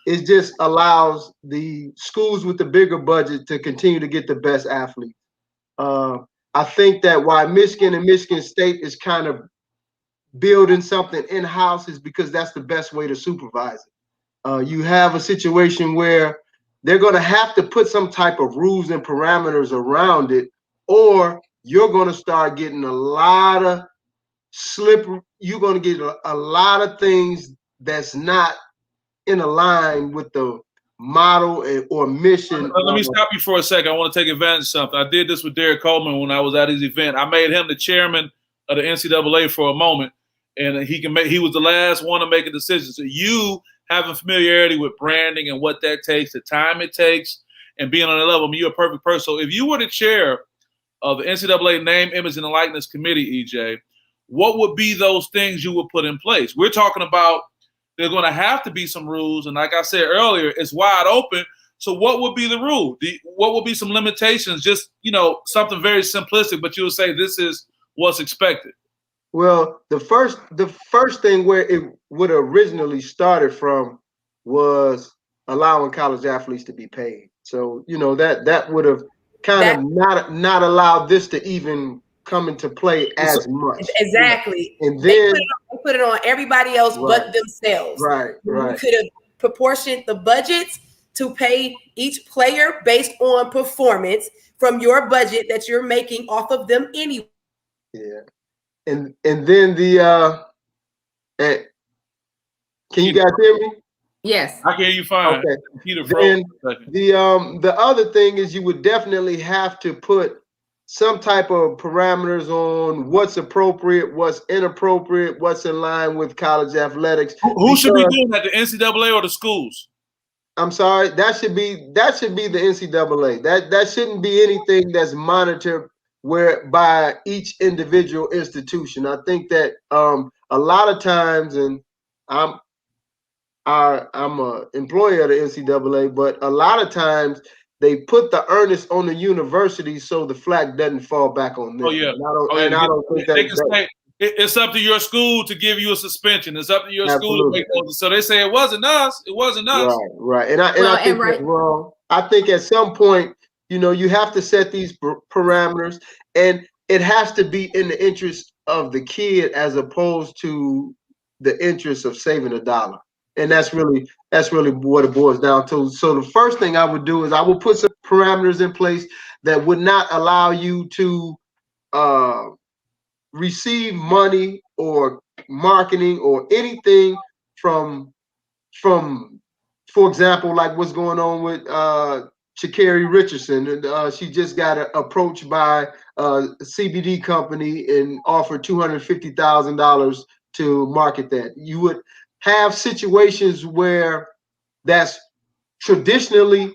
Speaker 6: it just allows the schools with the bigger budget to continue to get the best athletes. I think that why Michigan and Michigan State is kind of building something in-house is because that's the best way to supervise it. You have a situation where they're going to have to put some type of rules and parameters around it, or you're going to start getting a lot of you're going to get a lot of things that's not in a line with the model or mission.
Speaker 3: Let me stop you for a second. I want to take advantage of something. I did this with Derek Coleman when I was at his event. I made him the chairman of the NCAA for a moment, and he was the last one to make a decision. So you having familiarity with branding and what that takes, the time it takes, and being on that level, I mean, you're a perfect person. So if you were the chair of the NCAA Name, Image, and Likeness Committee, EJ, what would be those things you would put in place? We're talking about there's going to have to be some rules, and like I said earlier, it's wide open. So what would be the rule? What would be some limitations? Just, something very simplistic, but you would say this is what's expected.
Speaker 6: Well, the first thing where it would have originally started from was allowing college athletes to be paid. So, that would have kind of not allowed this to even come into play as much.
Speaker 2: Exactly.
Speaker 6: And then
Speaker 2: they put it on everybody else but themselves.
Speaker 6: Right.
Speaker 2: You could have proportioned the budgets to pay each player based on performance from your budget that you're making off of them anyway.
Speaker 6: Yeah. And then can you guys hear me?
Speaker 1: Yes.
Speaker 3: I can hear you fine.
Speaker 6: Okay. Then the other thing is you would definitely have to put some type of parameters on what's appropriate, what's inappropriate, what's in line with college athletics.
Speaker 3: Who should be doing that, the NCAA or the schools?
Speaker 6: I'm sorry, that should be the NCAA. That shouldn't be anything that's monitored by each individual institution. I think that a lot of times, and I'm an employee of the NCAA, but a lot of times they put the earnest on the university so the flag doesn't fall back on them.
Speaker 3: Oh yeah.
Speaker 6: I don't think that.
Speaker 3: It's up to your school to give you a suspension. It's up to your school to make those. So they say it wasn't us. It wasn't us.
Speaker 6: Right. And I think that's wrong. I think at some point, you have to set these parameters, and it has to be in the interest of the kid as opposed to the interest of saving a dollar. And that's really what it boils down to. So the first thing I would do is I would put some parameters in place that would not allow you to receive money or marketing or anything from, for example, like what's going on with Sha'Carri Richardson. And she just got approached by a CBD company and offered $250,000 to market that. You would have situations where that's traditionally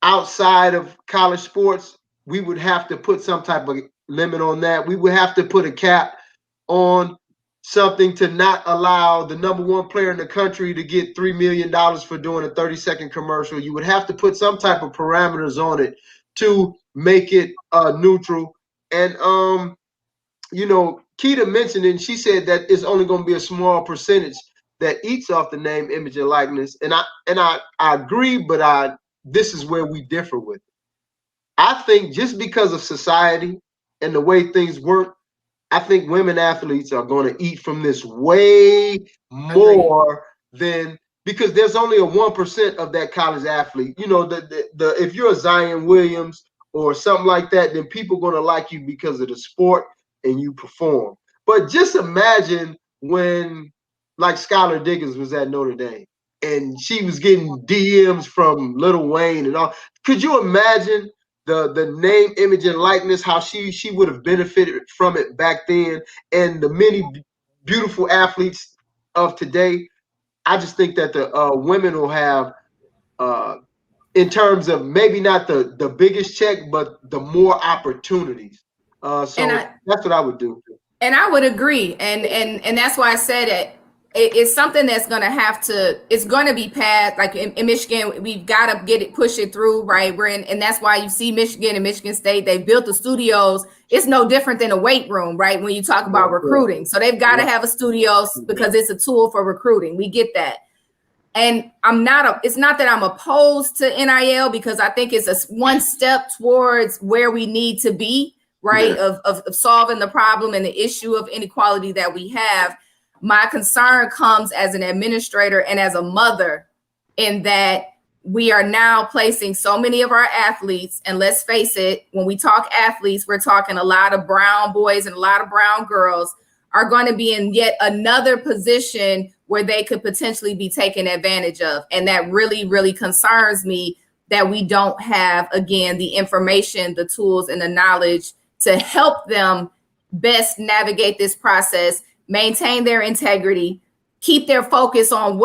Speaker 6: outside of college sports. We would have to put some type of limit on that. We would have to put a cap on something to not allow the number one player in the country to get $3 million for doing a 30-second commercial. You would have to put some type of parameters on it to make it neutral. And Keita mentioned it, and she said that it's only going to be a small percentage. that eats off the name, image, and likeness. And I agree, but this is where we differ with it. I think just because of society and the way things work, I think women athletes are going to eat from this way more than, because there's only a 1% of that college athlete. You know, the if you're a Zion Williams or something like that, then people are going to like you because of the sport and you perform. But just imagine when, like, Skylar Diggins was at Notre Dame and she was getting DMs from Lil Wayne and all. Could you imagine the name, image, and likeness, how she would have benefited from it back then, and the many beautiful athletes of today? I just think that the women will have, in terms of maybe not the biggest check, but the more opportunities. So that's what I would do.
Speaker 1: And I would agree, and that's why I said it's something that's going to have to, it's going to be passed. Like in Michigan, we've got to push it through, right? And that's why you see Michigan and Michigan State, they built the studios. It's no different than a weight room, right? When you talk about recruiting. So they've got to have a studio because it's a tool for recruiting. We get that. And it's not that I'm opposed to NIL, because I think it's one step towards where we need to be, right? Of solving the problem and the issue of inequality that we have. My concern comes as an administrator and as a mother, in that we are now placing so many of our athletes, and let's face it, when we talk athletes, we're talking a lot of brown boys and a lot of brown girls are going to be in yet another position where they could potentially be taken advantage of. And that really, really concerns me, that we don't have, again, the information, the tools, and the knowledge to help them best navigate this process, maintain their integrity, keep their focus on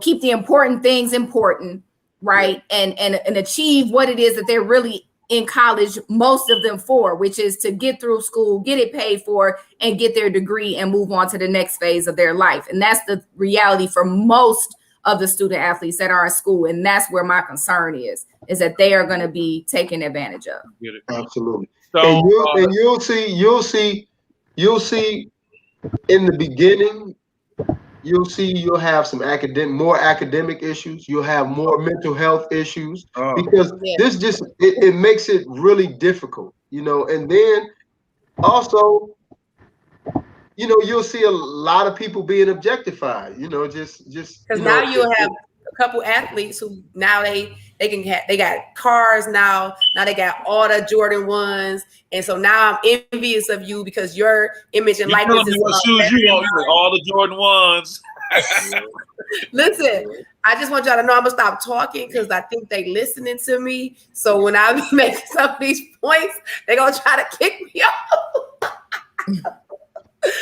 Speaker 1: keep the important things important, right? And achieve what it is that they're really in college, most of them for, which is to get through school, get it paid for, and get their degree and move on to the next phase of their life. And that's the reality for most of the student athletes that are at school. And that's where my concern is that they are going to be taken advantage of.
Speaker 6: Absolutely.
Speaker 3: So,
Speaker 6: and you'll see in the beginning, you'll have some more academic issues. You'll have more mental health issues, because this just it makes it really difficult, and then also, you'll see a lot of people being objectified, just
Speaker 2: because now you'll have a couple athletes who now they got cars now they got all the Jordan 1s, and so now I'm envious of you because your image and likeness is
Speaker 3: what shoes you want, all the Jordan 1s.
Speaker 2: Listen, I just want y'all to know I'm gonna stop talking because I think they listening to me. So when I make some of these points, they're gonna try to kick me off.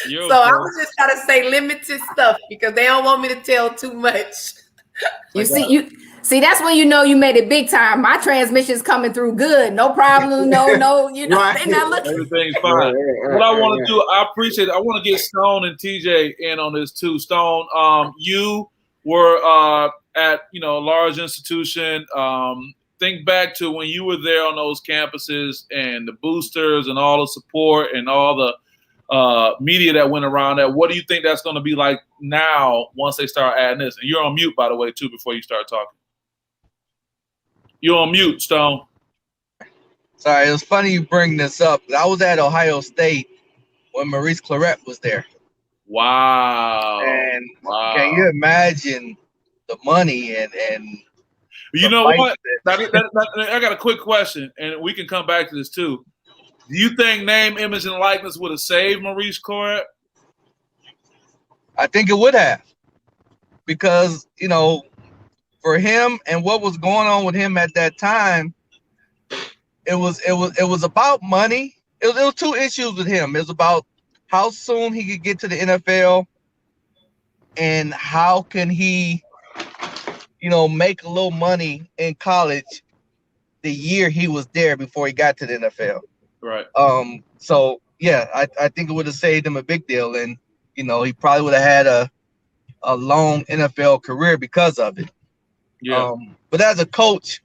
Speaker 2: So I was just trying to say limited stuff because they don't want me to tell too much.
Speaker 1: You see, that's when you know you made it big time. My transmission's coming through good, no problem, no, they're not looking.
Speaker 3: Everything's fine. What I want to do, I appreciate it. I want to get Stone and TJ in on this too. Stone, you were at a large institution. Think back to when you were there on those campuses and the boosters and all the support and all the media that went around that. What do you think that's going to be like now once they start adding this? And you're on mute, by the way, too, before you start talking. You're on mute, Stone.
Speaker 5: Sorry, it was funny you bring this up. I was at Ohio State when Maurice Claret was there.
Speaker 3: Wow.
Speaker 5: And can you imagine the money and
Speaker 3: you know what? I got a quick question, and we can come back to this too. Do you think name, image, and likeness would have saved Maurice Claret?
Speaker 5: I think it would have, because for him and what was going on with him at that time, it was about money. It was two issues with him. It was about how soon he could get to the NFL and how can he, make a little money in college the year he was there before he got to the NFL.
Speaker 3: Right.
Speaker 5: So yeah, I think it would have saved him a big deal, and he probably would have had a long NFL career because of it.
Speaker 3: Yeah.
Speaker 5: But as a coach,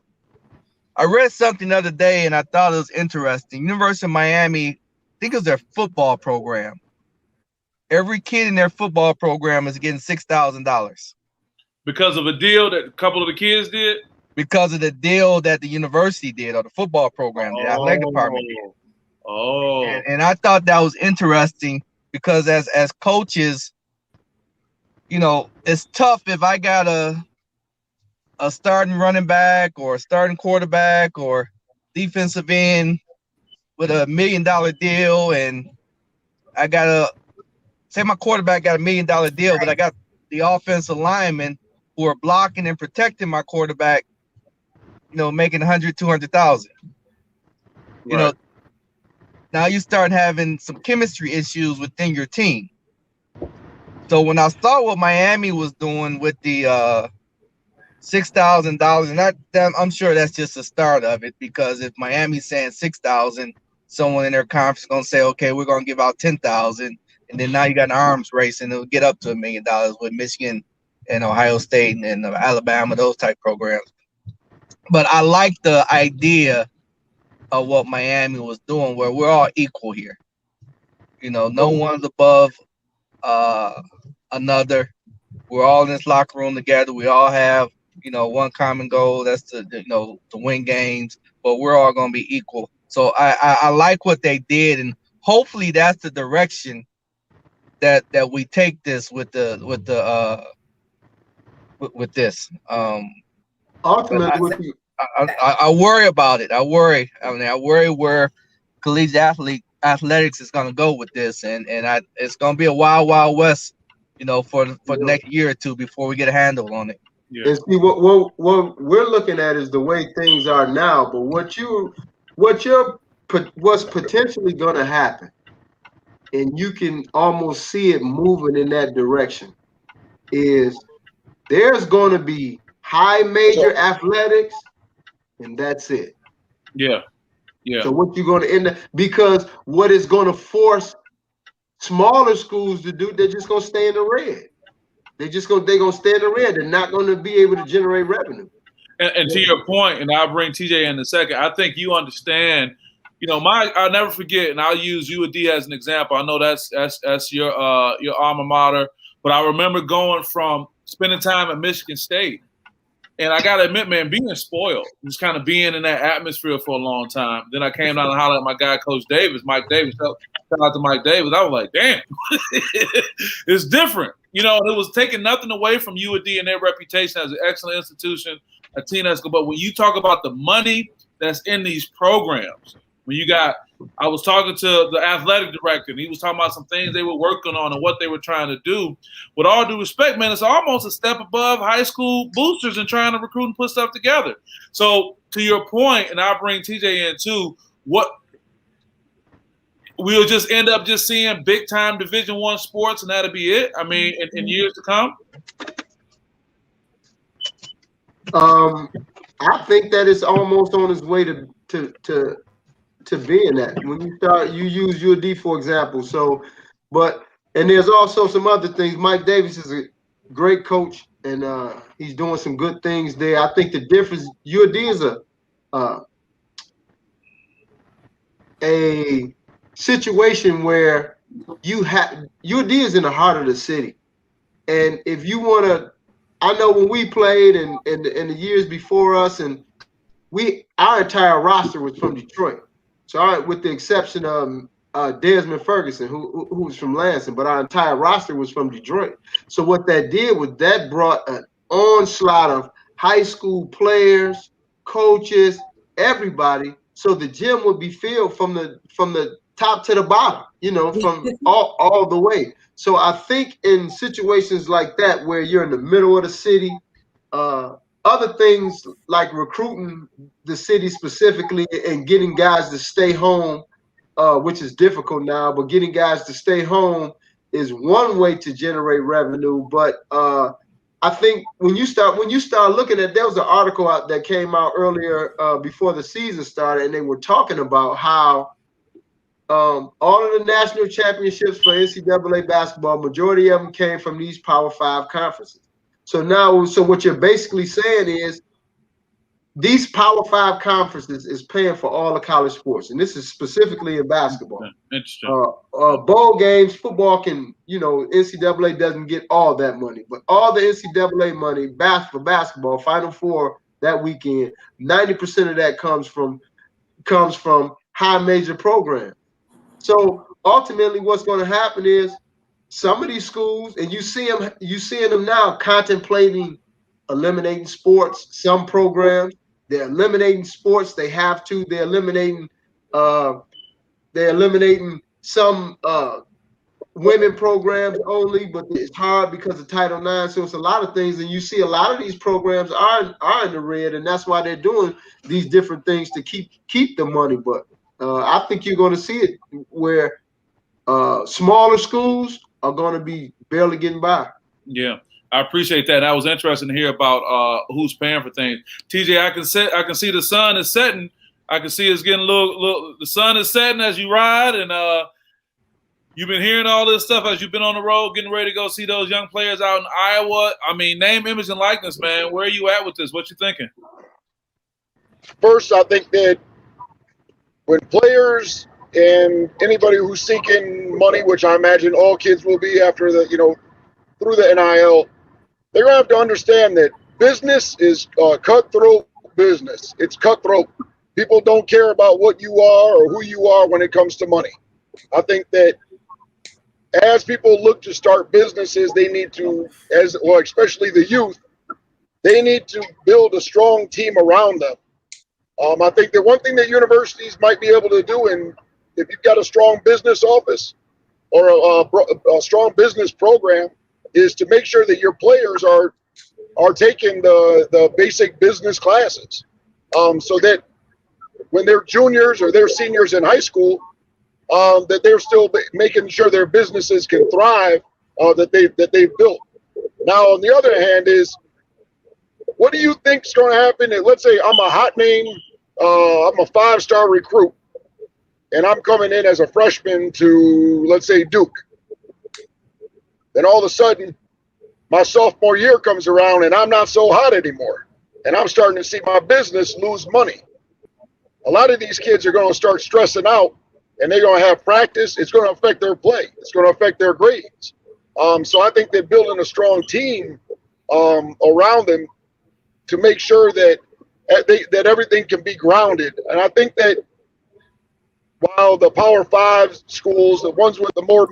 Speaker 5: I read something the other day and I thought it was interesting. University of Miami, I think it was their football program. every kid in their football program is getting $6,000
Speaker 3: because of a deal that a couple of the kids did.
Speaker 5: because of the deal that the university did, or the football program, the athletic department did.
Speaker 3: Oh,
Speaker 5: And I thought that was interesting because as coaches, you know, it's tough if I got a starting running back or a starting quarterback or defensive end with $1 million deal, and I got say my quarterback got $1 million deal, but I got the offensive linemen who are blocking and protecting my quarterback, you know, making 100, 200,000. You know, now you start having some chemistry issues within your team. So when I saw what Miami was doing with the $6,000, and that I'm sure that's just the start of it, because if Miami's saying 6,000, someone in their conference is gonna say, okay, we're gonna give out 10,000, and then now you got an arms race, and it'll get up to $1 million with Michigan and Ohio State and Alabama, those type programs. But I like the idea of what Miami was doing, where we're all equal here. You know, no one's above another. We're all in this locker room together. We all have, you know, one common goal. That's to win games. But we're all going to be equal. So I like what they did, and hopefully that's the direction that we take this with this.
Speaker 6: Ultimately,
Speaker 5: I worry about it. I worry where collegiate athletics is going to go with this, and it's going to be a wild west, you know, for the next year or two before we get a handle on it.
Speaker 6: Yeah. And see, what we're looking at is the way things are now, but what's potentially going to happen, and you can almost see it moving in that direction, is there's going to be high major athletics, and that's it.
Speaker 3: Yeah.
Speaker 6: So what you're going to end up, because what is going to force smaller schools to do, they're just going to stay in the red. They're going to stay in the red. They're not going to be able to generate revenue.
Speaker 3: And to your point, and I'll bring TJ in a second, I think you understand, you know, I'll never forget, and I'll use UAD as an example. I know that's your alma mater, but I remember going from spending time at Michigan State. And I got to admit, man, being spoiled, just kind of being in that atmosphere for a long time. Then I came down and hollered at my guy, Coach Davis, Mike Davis. Shout out to Mike Davis. I was like, damn, it's different. You know, it was taking nothing away from UAD and their reputation as an excellent institution, a team that's good. But when you talk about the money that's in these programs, when you got, I was talking to the athletic director, and he was talking about some things they were working on and what they were trying to do. With all due respect, man, it's almost a step above high school boosters and trying to recruit and put stuff together. So to your point, and I'll bring TJ in too, what we'll just end up just seeing big time Division I sports, and that'll be it. I mean, in years to come.
Speaker 6: I think that it's almost on its way to being that. When you use UAD for example. So, and there's also some other things. Mike Davis is a great coach, and he's doing some good things there. I think the difference, UAD is a situation where UAD is in the heart of the city, and if you want to, I know when we played and in the years before us, and our entire roster was from Detroit. So with the exception of Desmond Ferguson, who was from Lansing, but our entire roster was from Detroit. So what that did was that brought an onslaught of high school players, coaches, everybody. So the gym would be filled from the top to the bottom, you know, from all the way. So I think in situations like that, where you're in the middle of the city, other things like recruiting the city specifically and getting guys to stay home, which is difficult now, but getting guys to stay home is one way to generate revenue. But I think when you start looking at, there was an article out that came out earlier before the season started, and they were talking about how all of the national championships for NCAA basketball, majority of them came from these Power 5 conferences. So what you're basically saying is these Power 5 conferences is paying for all the college sports, and this is specifically in basketball.
Speaker 3: Interesting.
Speaker 6: Bowl games, football can, NCAA doesn't get all that money, but all the NCAA money for basketball, Final Four that weekend, 90% of that comes from high major programs. So ultimately, what's going to happen is some of these schools, and you seeing them now contemplating eliminating sports. Some programs, they're eliminating sports. They have to. They're eliminating some women programs only, but it's hard because of Title IX. So it's a lot of things, and you see a lot of these programs are in the red, and that's why they're doing these different things to keep the money. But I think you're going to see it where smaller schools are going to be barely getting by.
Speaker 3: Yeah, I appreciate that. That was interesting to hear about who's paying for things. TJ, I can see the sun is setting. I can see it's getting a little. The sun is setting as you ride, and you've been hearing all this stuff as you've been on the road, getting ready to go see those young players out in Iowa. I mean, name, image, and likeness, man. Where are you at with this? What you thinking?
Speaker 4: First, I think that when players and anybody who's seeking money, which I imagine all kids will be after the, through the NIL, they're going to have to understand that business is cutthroat business. It's cutthroat. People don't care about what you are or who you are when it comes to money. I think that as people look to start businesses, they need to, especially the youth, they need to build a strong team around them. I think that one thing that universities might be able to do, and if you've got a strong business office or a strong business program, is to make sure that your players are taking the basic business classes, so that when they're juniors or they're seniors in high school, that they're still making sure their businesses can thrive, that they've built. Now, on the other hand, is what do you think is going to happen? And let's say I'm a hot name, I'm a 5-star recruit, and I'm coming in as a freshman to, let's say, Duke. Then all of a sudden, my sophomore year comes around and I'm not so hot anymore, and I'm starting to see my business lose money. A lot of these kids are going to start stressing out, and they're going to have practice. It's going to affect their play. It's going to affect their grades. So I think that building a strong team around them to make sure that everything can be grounded. And I think that while the Power 5 schools, the ones with more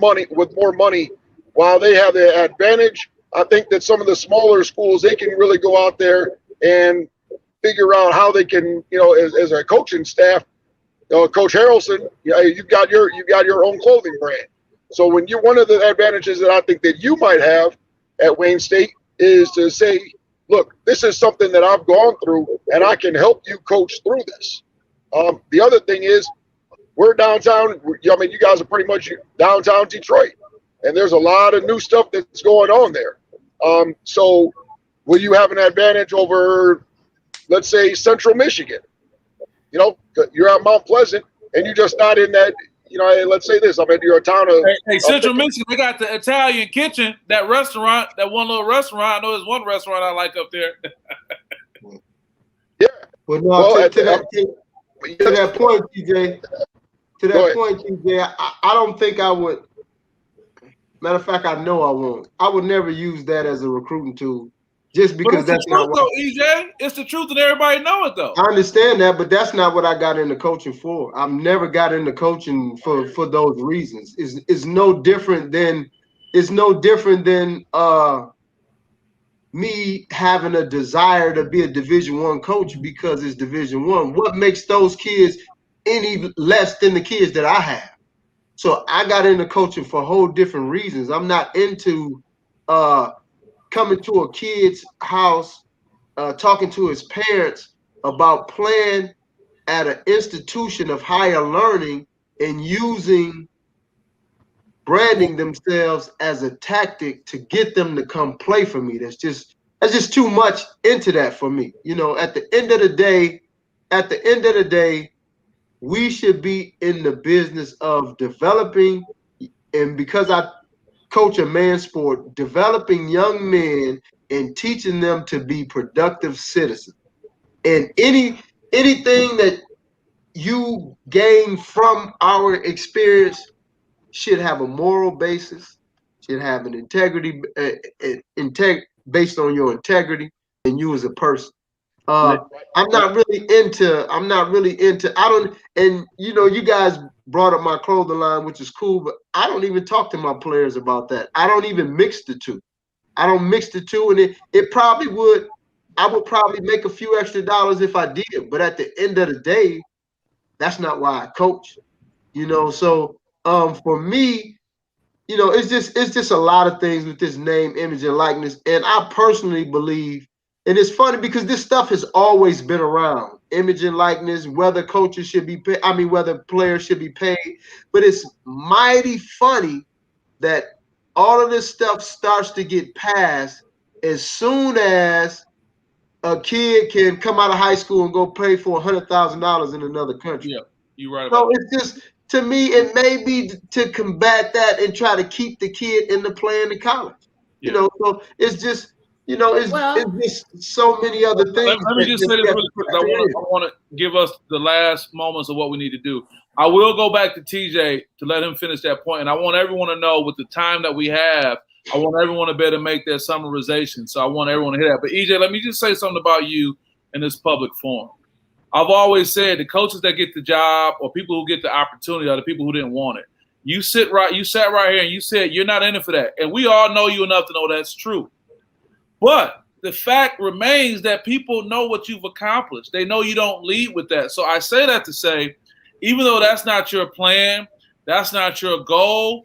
Speaker 4: money, while they have the advantage, I think that some of the smaller schools, they can really go out there and figure out how they can, as a coaching staff, Coach Harrelson, you've got your own clothing brand. So one of the advantages that I think that you might have at Wayne State is to say, look, this is something that I've gone through, and I can help you coach through this. The other thing is, we're downtown. You guys are pretty much downtown Detroit, and there's a lot of new stuff that's going on there. So will you have an advantage over, let's say, Central Michigan? You're at Mount Pleasant, and you're just not in that. Let's say this. You're a town of.
Speaker 3: Hey, Central Michigan, they got the Italian kitchen, that restaurant, that one little restaurant. I know there's one restaurant I like up there.
Speaker 4: Yeah.
Speaker 6: Well, to that point, TJ. To that point, TJ, I don't think I would. Matter of fact, I know I won't. I would never use that as a recruiting tool. Just because that's not what.
Speaker 3: EJ, it's the truth, and everybody know it though.
Speaker 6: I understand that, but that's not what I got into coaching for. I've never got into coaching for those reasons. It's no different than me having a desire to be a Division I coach because it's Division I. What makes those kids any less than the kids that I have? So I got into coaching for whole different reasons. I'm not into coming to a kid's house, talking to his parents about playing at an institution of higher learning and branding themselves as a tactic to get them to come play for me. That's just too much into that for me. At the end of the day, we should be in the business of developing, and because I coach a man's sport, developing young men and teaching them to be productive citizens. And anything that you gain from our experience should have a moral basis, should have an integrity, based on your integrity and you as a person. I'm not really into, and you guys brought up my clothing line, which is cool, but I don't even talk to my players about that. I don't even mix the two. I don't mix the two, and I would probably make a few extra dollars if I did, but at the end of the day, that's not why I coach, So for me, it's just a lot of things with this name, image, and likeness. And I personally believe, and it's funny because this stuff has always been around, image and likeness, whether coaches should be paid, whether players should be paid. But it's mighty funny that all of this stuff starts to get passed as soon as a kid can come out of high school and go pay for $100,000 in another country.
Speaker 3: Yeah, you're right about
Speaker 6: so it's just, to me, it may be to combat that and try to keep the kid in the playing in college.
Speaker 3: Yeah.
Speaker 6: So it's just, it's just so many other things.
Speaker 3: Let me just say this really quick. I want to give us the last moments of what we need to do. I will go back to TJ to let him finish that point, and I want everyone to know with the time that we have, I want everyone to be able to make their summarization. So I want everyone to hear that. But EJ, let me just say something about you in this public forum. I've always said the coaches that get the job or people who get the opportunity are the people who didn't want it. You sat right here and you said you're not in it for that. And we all know you enough to know that's true. But the fact remains that people know what you've accomplished. They know you don't lead with that. So I say that to say, even though that's not your plan, that's not your goal,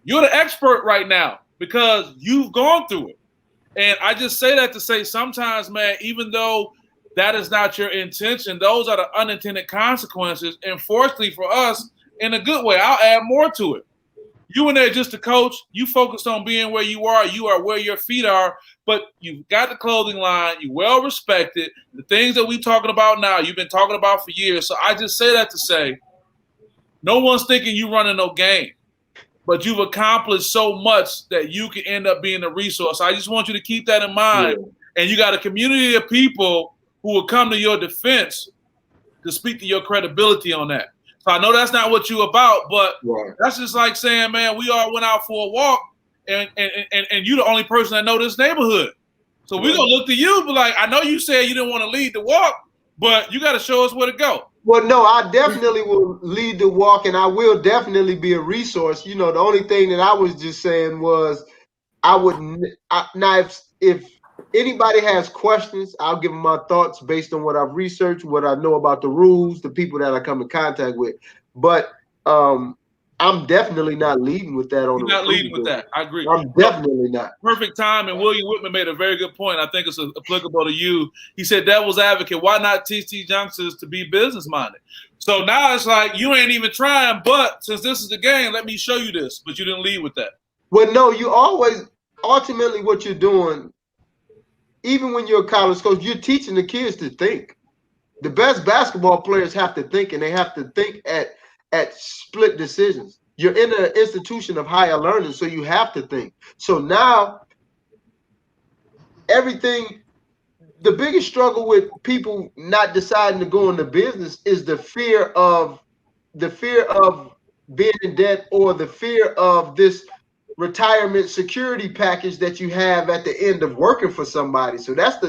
Speaker 3: you're the expert right now because you've gone through it. And I just say that to say sometimes, man, even though that is not your intention, those are the unintended consequences. And fortunately for us, in a good way, I'll add more to it. You in there just a coach, you focused on being where you are where your feet are, but you've got the clothing line, you well respected. The things that we talking about now, you've been talking about for years. So I just say that to say, no one's thinking you running no game, but you've accomplished so much that you can end up being a resource. I just want you to keep that in mind. Yeah. And you got a community of people who will come to your defense to speak to your credibility on that. So I know that's not what you're about, but that's just like saying, man, we all went out for a walk and you're the only person that know this neighborhood. So we're going to look to you, but like, I know you said you didn't want to lead the walk, but you got to show us where to go.
Speaker 6: Well, no, I definitely will lead the walk and I will definitely be a resource. The only thing that I was just saying was if anybody has questions, I'll give them my thoughts based on what I've researched, what I know about the rules, the people that I come in contact with. But I'm definitely not leading with that.
Speaker 3: You're not leading with that. I agree.
Speaker 6: I'm definitely not.
Speaker 3: Perfect time. And William Whitman made a very good point. I think it's applicable to you. He said, devil's advocate, why not teach these youngsters to be business-minded? So now it's like you ain't even trying, but since this is the game, let me show you this. But you didn't lead with that.
Speaker 6: Well, no, you always, ultimately what you're doing, even when you're a college coach, you're teaching the kids to think. The best basketball players have to think, and they have to think at split decisions. You're in an institution of higher learning, so you have to think. So now, the biggest struggle with people not deciding to go into business is the fear of being in debt or the fear of this retirement security package that you have at the end of working for somebody. So that's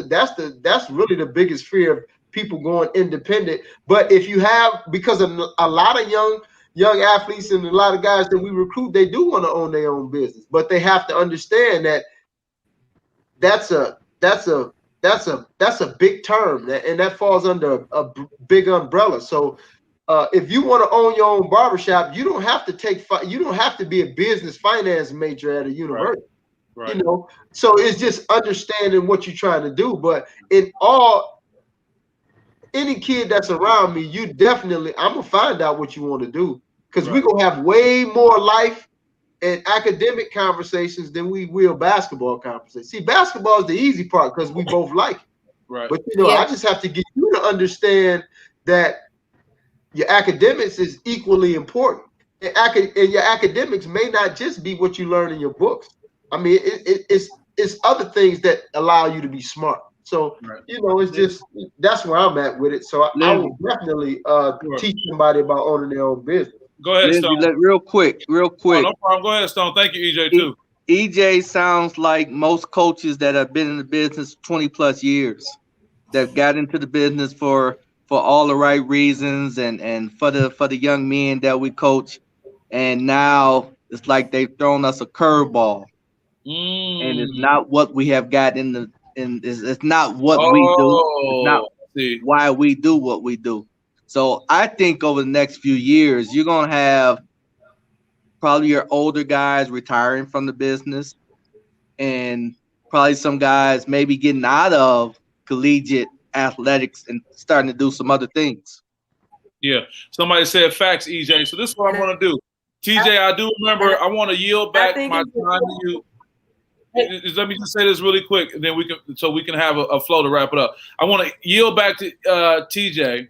Speaker 6: really the biggest fear of people going independent. But if you have, because of a lot of young athletes and a lot of guys that we recruit, they do want to own their own business, but they have to understand that that's a big term, and that falls under a big umbrella. So if you want to own your own barbershop, you don't have to be a business finance major at a university. Right. So it's just understanding what you're trying to do. But any kid that's around me, I'm gonna find out what you want to do, because we're gonna have way more life and academic conversations than we will basketball conversations. See, basketball is the easy part because we both like it. Right. But I just have to get you to understand that your academics is equally important. And your academics may not just be what you learn in your books. I mean, it's other things that allow you to be smart. So,
Speaker 3: Right.
Speaker 6: it's just, that's where I'm at with it. So I
Speaker 5: Lindsay.
Speaker 6: will definitely teach somebody about owning their own business.
Speaker 3: Go ahead,
Speaker 5: Lindsay,
Speaker 3: Stone.
Speaker 5: real quick.
Speaker 3: Oh, no problem. Go ahead, Stone. Thank you, EJ, too.
Speaker 5: EJ sounds like most coaches that have been in the business 20 plus years, that got into the business for all the right reasons and for the young men that we coach. And now it's like they've thrown us a curveball, and it's not what we have got it's not what we do. It's not why we do what we do. So I think over the next few years, you're going to have probably your older guys retiring from the business, and probably some guys maybe getting out of collegiate athletics and starting to do some other things.
Speaker 3: Yeah. Somebody said facts, EJ. So this is what I'm going to do. TJ, I do remember, I want to yield back my time to you. Let me just say this really quick, and then we can have a flow to wrap it up. I want to yield back to TJ,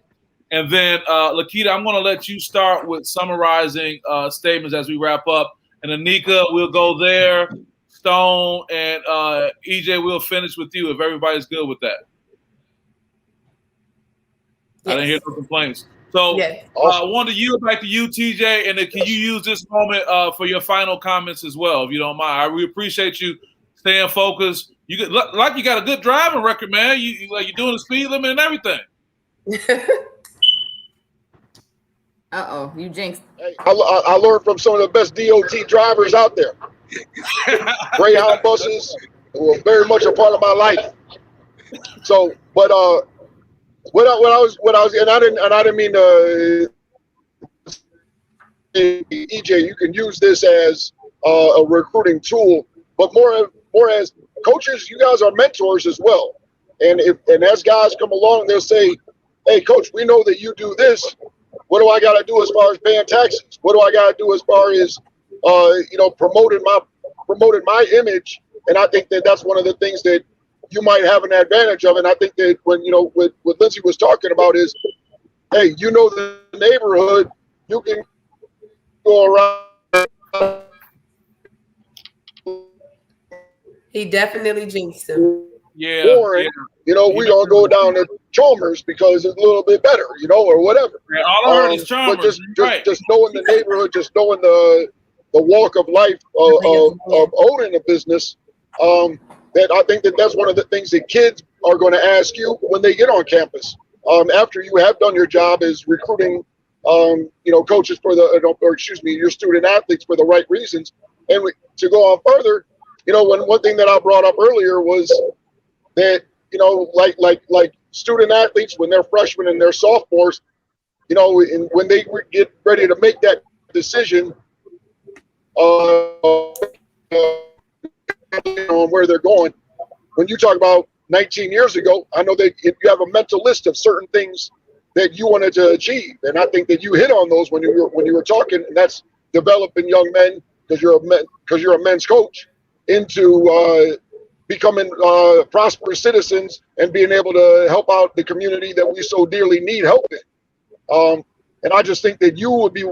Speaker 3: and then Lakita, I'm going to let you start with summarizing statements as we wrap up. And Anika, we'll go there. Stone and EJ, we'll finish with you if everybody's good with that. Yes. I didn't hear no complaints. So
Speaker 2: yes.
Speaker 3: I want to yield back to you, TJ, and then can you use this moment for your final comments as well, if you don't mind? We appreciate you staying focused. You like you got a good driving record, man. You're doing the speed limit and everything.
Speaker 1: You jinxed.
Speaker 4: Hey, I learned from some of the best DOT drivers out there. Greyhound buses were very much a part of my life. So, but what I was, and I didn't mean EJ. You can use this as a recruiting tool, but more as coaches. You guys are mentors as well, and as guys come along, they'll say, "Hey, coach, we know that you do this. What do I got to do as far as paying taxes? What do I got to do as far as promoting my image?" And I think that that's one of the things that you might have an advantage of. And I think that when, what Lindsay was talking about is, hey, the neighborhood, you can go around.
Speaker 2: He definitely jinxed him.
Speaker 3: Yeah.
Speaker 4: Or, we're going to go down to Chalmers because it's a little bit better, or whatever.
Speaker 3: Yeah, all I heard is Chalmers.
Speaker 4: But just knowing the neighborhood, just knowing the walk of life of owning a business, that I think that's one of the things that kids are going to ask you when they get on campus. After you have done your job is recruiting, coaches for your student athletes for the right reasons. And to go on further, one thing that I brought up earlier was that, like student athletes, when they're freshmen and they're sophomores, and when they get ready to make that decision on where they're going, when you talk about 19 years ago, I know that you have a mental list of certain things that you wanted to achieve, and I think that you hit on those when you were talking, and that's developing young men because you're a men's coach into becoming prosperous citizens and being able to help out the community that we so dearly need help in. And I just think that you would be,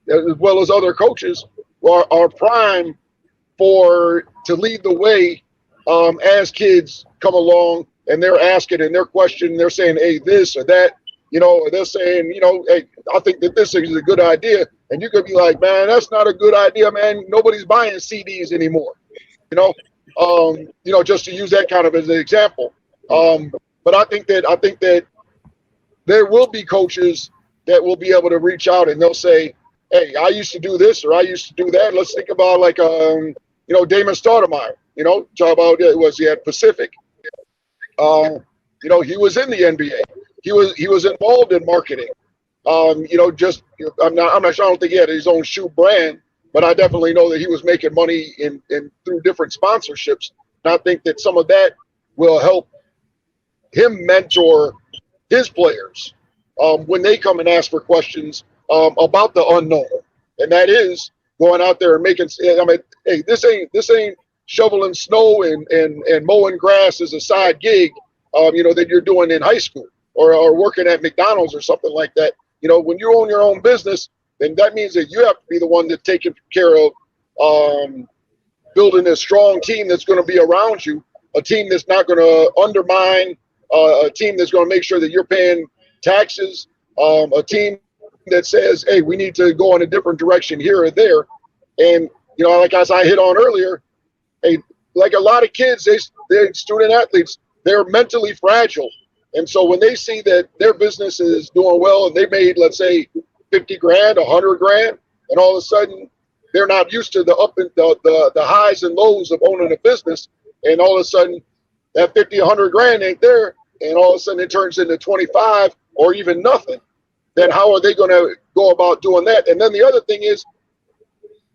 Speaker 4: as well as other coaches, are prime to lead the way as kids come along and they're asking and they're questioning, they're saying, hey, this or that, or they're saying, hey, I think that this is a good idea. And you could be like, man, that's not a good idea, man. Nobody's buying CDs anymore, just to use that kind of as an example. But I think that there will be coaches that will be able to reach out and they'll say, hey, I used to do this or I used to do that. Let's think about like, Damon Stoudemire, talk about, was he at Pacific? He was in the NBA. He was involved in marketing. I'm not sure, I don't think he had his own shoe brand, but I definitely know that he was making money in through different sponsorships. And I think that some of that will help him mentor his players when they come and ask for questions about the unknown. And that is going out there and making, hey, this ain't shoveling snow and mowing grass as a side gig, that you're doing in high school or working at McDonald's or something like that. When you own your own business, then that means that you have to be the one that's taking care of building a strong team that's going to be around you a team that's not going to undermine, a team that's going to make sure that you're paying taxes, a team that says, hey, we need to go in a different direction here or there. And, you know, like as I hit on earlier, hey, like a lot of kids, they're student athletes, they're mentally fragile. And so when they see that their business is doing well and they made, let's say, 50 grand, 100 grand, and all of a sudden they're not used to the up and the highs and lows of owning a business, and all of a sudden that 50, 100 grand ain't there, and all of a sudden it turns into 25 or even nothing, then how are they going to go about doing that? And then the other thing is,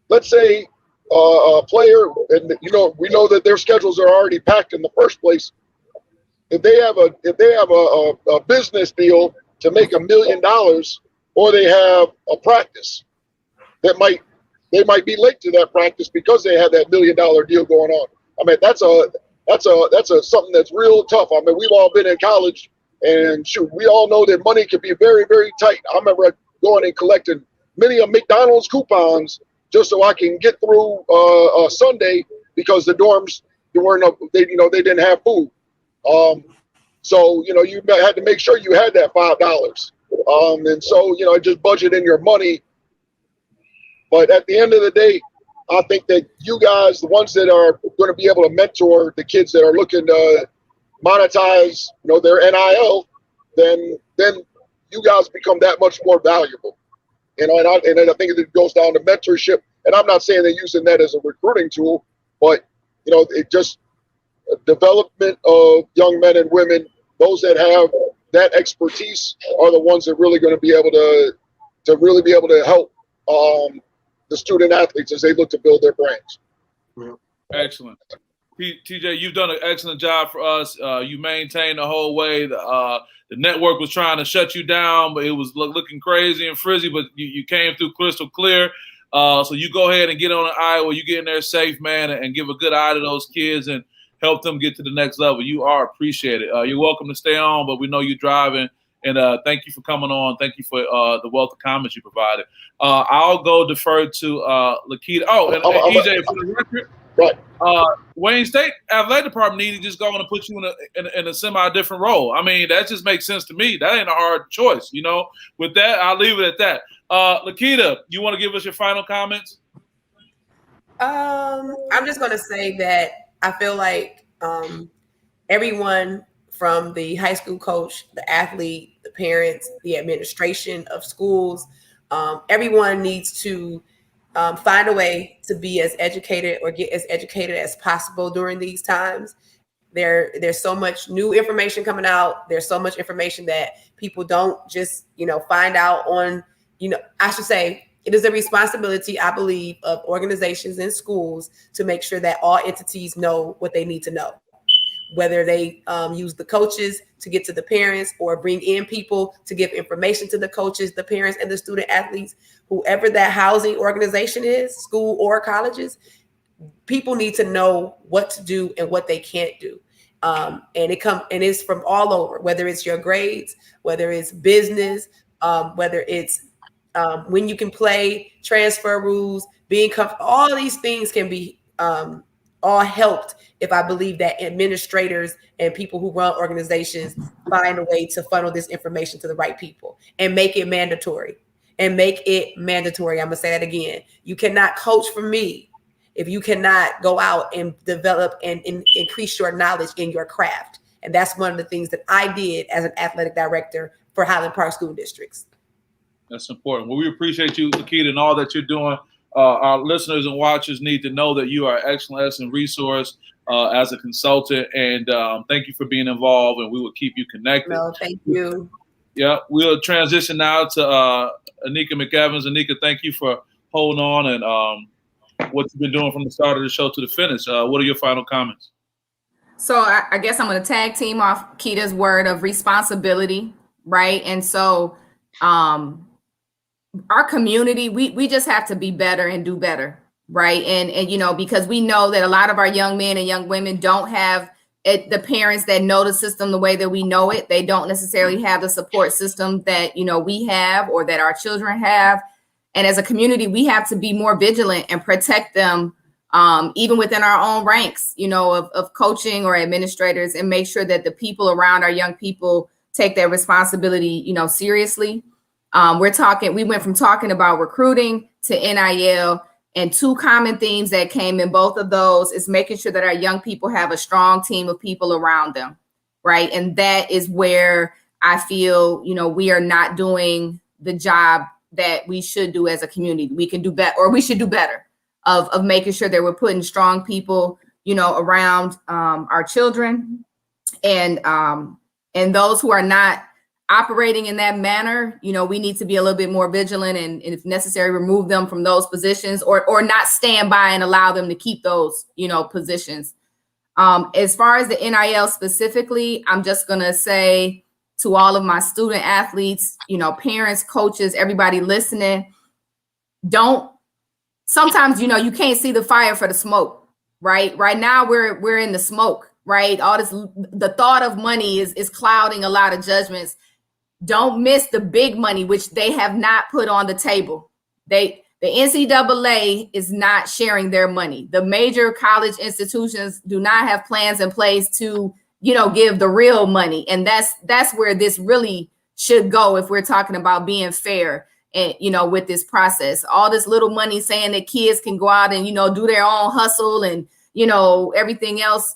Speaker 4: let's say a player, and you know, we know that their schedules are already packed in the first place. If they have a business deal to make $1 million, or they have a practice that they might be late to that practice because they had that $1 million deal going on. I mean, that's something that's real tough. I mean, we've all been in college, and shoot, we all know that money can be very, very tight. I remember going and collecting many of McDonald's coupons just so I can get through a Sunday because the dorms they didn't have food. So you know, you had to make sure you had that $5. And so, you know, just budget in your money. But at the end of the day, I think that you guys, the ones that are going to be able to mentor the kids that are looking to monetize, you know, their NIL, then you guys become that much more valuable. You know, and I think it goes down to mentorship. And I'm not saying they're using that as a recruiting tool, but you know, it just development of young men and women, those that have that expertise are the ones that are really going to be able to help the student athletes as they look to build their brands.
Speaker 3: Excellent. TJ, you've done an excellent job for us. You maintained the whole way. The network was trying to shut you down, but it was looking crazy and frizzy, but you came through crystal clear. So you go ahead and get on an Iowa. You get in there safe, man, and give a good eye to those kids and help them get to the next level. You are appreciated. You're welcome to stay on, but we know you're driving. And thank you for coming on. Thank you for the wealth of comments you provided. I'll go defer to Lakita. Oh, and EJ, for the record,
Speaker 4: right.
Speaker 3: Wayne State Athletic Department needed to just go on and put you in a semi-different role. I mean, that just makes sense to me. That ain't a hard choice, you know. With that, I'll leave it at that. Lakita, you want to give us your final comments?
Speaker 2: I'm just going to say that I feel like everyone from the high school coach, the athlete, the parents, the administration of schools, everyone needs to find a way to be as educated or get as educated as possible during these times. There's so much new information coming out. There's so much information that people don't just, you know, find out on, you know, I should say it is a responsibility, I believe, of organizations and schools to make sure that all entities know what they need to know. Whether they use the coaches to get to the parents or bring in people to give information to the coaches, the parents, and the student athletes, whoever that housing organization is, school or colleges, people need to know what to do and what they can't do. And it's from all over, whether it's your grades, whether it's business, whether it's when you can play, transfer rules, being comfortable, all these things can be all helped if I believe that administrators and people who run organizations find a way to funnel this information to the right people and make it mandatory. I'm going to say that again. You cannot coach for me if you cannot go out and develop and increase your knowledge in your craft. And that's one of the things that I did as an athletic director for Highland Park School Districts.
Speaker 3: That's important. Well, we appreciate you, Lakita, and all that you're doing. Our listeners and watchers need to know that you are an excellent resource as a consultant, and thank you for being involved, and we will keep you connected.
Speaker 2: No, thank you.
Speaker 3: Yeah, we'll transition now to Anika McEvans. Anika, thank you for holding on and what you've been doing from the start of the show to the finish. What are your final comments?
Speaker 1: So I guess I'm going to tag team off Kita's word of responsibility, right? And so our community, we just have to be better and do better, right? And you know, because we know that a lot of our young men and young women don't have the parents that know the system the way that we know it. They don't necessarily have the support system that, you know, we have or that our children have. And as a community, we have to be more vigilant and protect them even within our own ranks, of coaching or administrators, and make sure that the people around our young people take their responsibility, seriously. We went from talking about recruiting to NIL, and two common themes that came in both of those is making sure that our young people have a strong team of people around them, right? And that is where I feel, we are not doing the job that we should do as a community. We can do better, or we should do better of making sure that we're putting strong people, around our children, and those who are not operating in that manner, we need to be a little bit more vigilant, and if necessary, remove them from those positions, or not stand by and allow them to keep those, positions. As far as the NIL specifically, I'm just going to say to all of my student athletes, parents, coaches, everybody listening, sometimes, you can't see the fire for the smoke, right? Right now we're in the smoke, right? The thought of money is clouding a lot of judgments. Don't miss the big money, which they have not put on the table. The NCAA is not sharing their money. The major college institutions do not have plans in place to, give the real money. And that's where this really should go if we're talking about being fair and, with this process. All this little money saying that kids can go out and, do their own hustle and, everything else,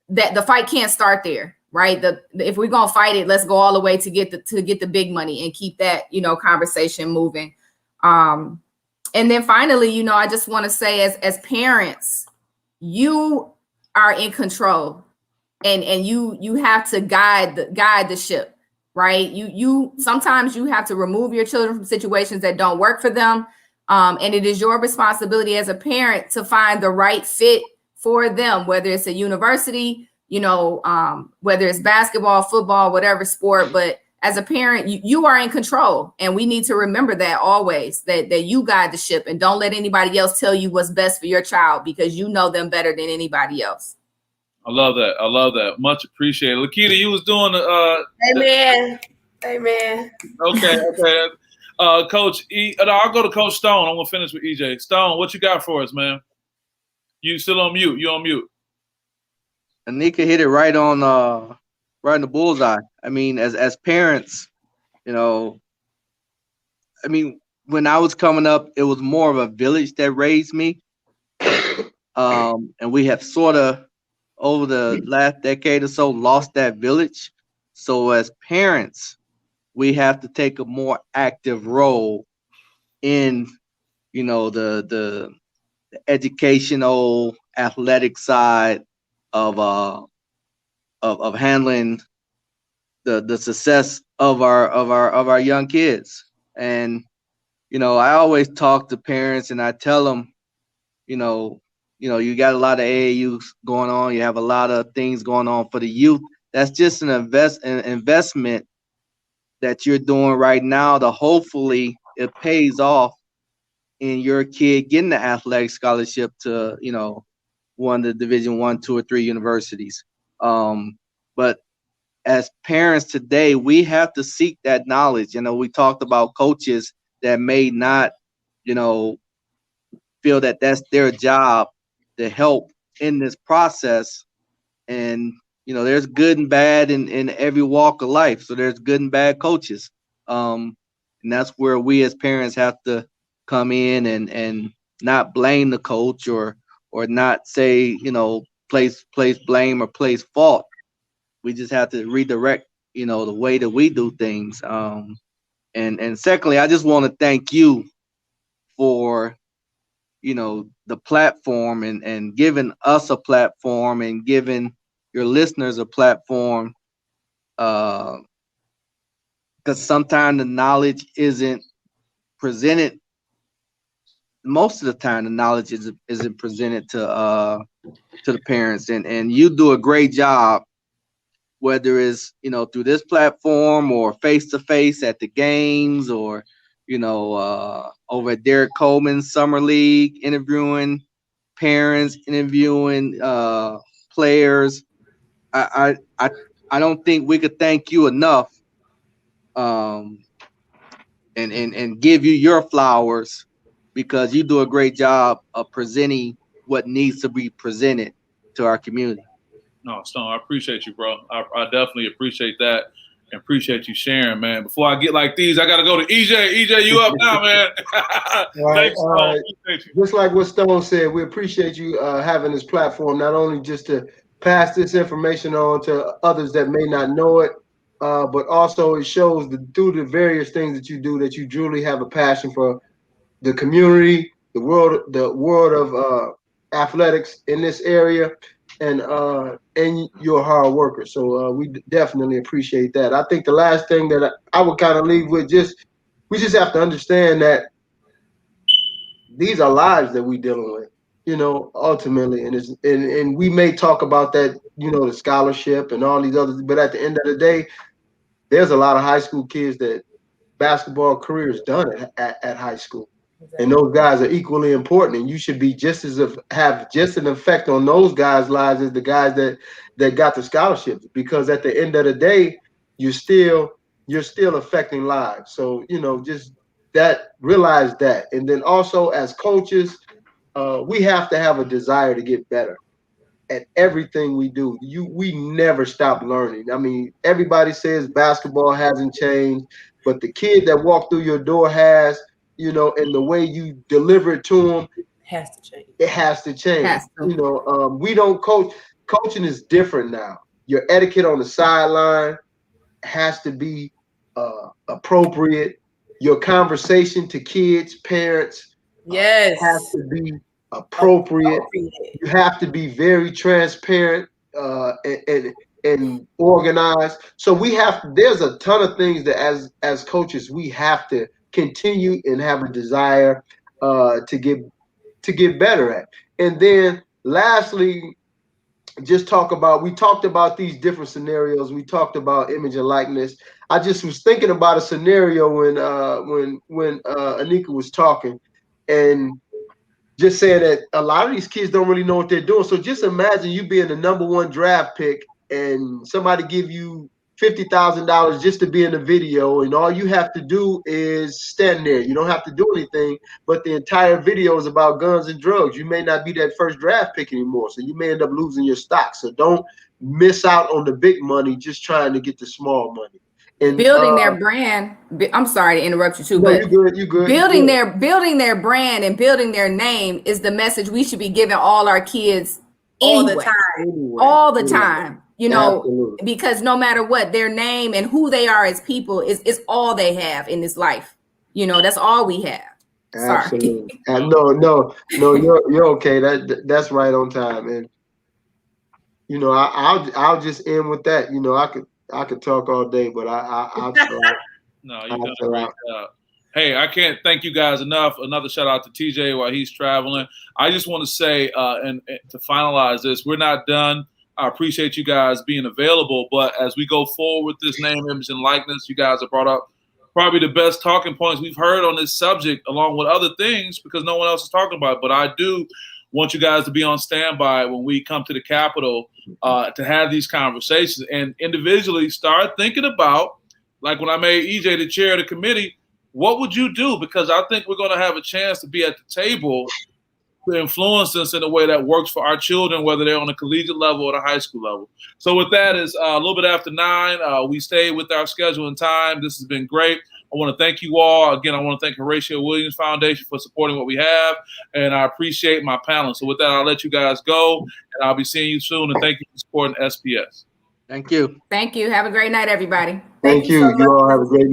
Speaker 1: that the fight can't start there. Right. If we're going to fight it, let's go all the way to get the big money and keep that, conversation moving. And then finally, I just want to say as parents, you are in control, and you have to guide the ship. Right. You sometimes you have to remove your children from situations that don't work for them. And it is your responsibility as a parent to find the right fit for them, whether it's a university, whether it's basketball, football, whatever sport. But as a parent, you are in control, and we need to remember that always, that you guide the ship, and don't let anybody else tell you what's best for your child, because you know them better than anybody else.
Speaker 3: I love that. Much appreciated. Lakita, you was doing
Speaker 2: Amen.
Speaker 3: Okay. Coach I'll go to Coach Stone. I'm gonna finish with EJ. Stone, what you got for us, man? You still on mute? You on mute?
Speaker 5: Anika hit it right in the bullseye. I mean, as parents, when I was coming up, it was more of a village that raised me. And we have sort of, over the last decade or so, lost that village. So as parents, we have to take a more active role in, the educational, athletic side of handling the success of our young kids. And I always talk to parents, and I tell them, you got a lot of AAUs going on, you have a lot of things going on for the youth. That's just an investment that you're doing right now, to hopefully it pays off in your kid getting the athletic scholarship to one of the Division 1, 2, or 3 universities. But as parents today, we have to seek that knowledge. We talked about coaches that may not, feel that that's their job to help in this process. And, there's good and bad in every walk of life. So there's good and bad coaches. And that's where we as parents have to come in and not blame the coach, or not say, place blame or place fault. We just have to redirect, the way that we do things. And secondly, I just want to thank you for, the platform, and giving us a platform, and giving your listeners a platform. Because sometimes the knowledge isn't presented. Most of the time, the knowledge isn't presented to the parents, and you do a great job, whether it's through this platform, or face to face at the games, or over at Derek Coleman's Summer League, interviewing parents, interviewing players. I don't think we could thank you enough, and give you your flowers, because you do a great job of presenting what needs to be presented to our community.
Speaker 3: No, Stone, I appreciate you, bro. I definitely appreciate that and appreciate you sharing, man. Before I get like these, I got to go to EJ. EJ, you up now, man. Thanks,
Speaker 6: all right.
Speaker 3: Appreciate you.
Speaker 6: Just like what Stone said, we appreciate you having this platform, not only just to pass this information on to others that may not know it, but also it shows through the various things that you do that you truly have a passion for the community, the world of athletics in this area, and you're a hard worker. So we definitely appreciate that. I think the last thing that I would kind of leave with, we just have to understand that these are lives that we're dealing with, ultimately. And we may talk about that, the scholarship and all these others, but at the end of the day, there's a lot of high school kids that basketball careers done at high school. And those guys are equally important, and you should be have just an effect on those guys' lives as the guys that got the scholarships. Because at the end of the day, you're still affecting lives. So just realize that, and then also as coaches, we have to have a desire to get better at everything we do. We never stop learning. I mean, everybody says basketball hasn't changed, but the kid that walked through your door has. And the way you deliver it to them
Speaker 2: has to change.
Speaker 6: It has to change. We don't coach. Coaching is different now. Your etiquette on the sideline has to be appropriate. Your conversation to kids, parents, has to be appropriate. You have to be very transparent and organized. So there's a ton of things that as coaches we have to continue and have a desire to get better at. And then lastly, we talked about these different scenarios. We talked about image and likeness. I just was thinking about a scenario when Anika was talking, and just saying that a lot of these kids don't really know what they're doing. So just imagine you being the #1 draft pick and somebody give you $50,000 just to be in the video, and all you have to do is stand there. You don't have to do anything, but the entire video is about guns and drugs. You may not be that first draft pick anymore, so you may end up losing your stock. So don't miss out on the big money just trying to get the small money. And
Speaker 1: building their brand. I'm sorry to interrupt you too,
Speaker 6: no,
Speaker 1: but
Speaker 6: you good.
Speaker 1: Building their brand and building their name is the message we should be giving all our kids
Speaker 2: all
Speaker 1: anyway.
Speaker 2: the time.
Speaker 1: Absolutely. Because no matter what, their name and who they are as people is all they have in this life. That's all we have.
Speaker 6: Absolutely. No, you're okay. That's right on time. And I'll just end with that. I could talk all day, but I'll
Speaker 3: No, you've done a great job. Hey, I can't thank you guys enough. Another shout out to TJ while he's traveling. I just want to say, and to finalize this, we're not done. I appreciate you guys being available, but as we go forward with this name, image, and likeness, you guys have brought up probably the best talking points we've heard on this subject, along with other things, because no one else is talking about it. But I do want you guys to be on standby when we come to the Capitol to have these conversations and individually start thinking about, like when I made EJ the chair of the committee, what would you do? Because I think we're going to have a chance to be at the table to influence us in a way that works for our children, whether they're on a collegiate level or the high school level. So with that, it's a little bit after 9. We stayed with our schedule and time. This has been great. I want to thank you all. Again, I want to thank Horatio Williams Foundation for supporting what we have, and I appreciate my panel. So with that, I'll let you guys go, and I'll be seeing you soon, and thank you for supporting SPS.
Speaker 5: Thank you.
Speaker 1: Thank you. Have a great night, everybody.
Speaker 6: Thank you. You all have a great night.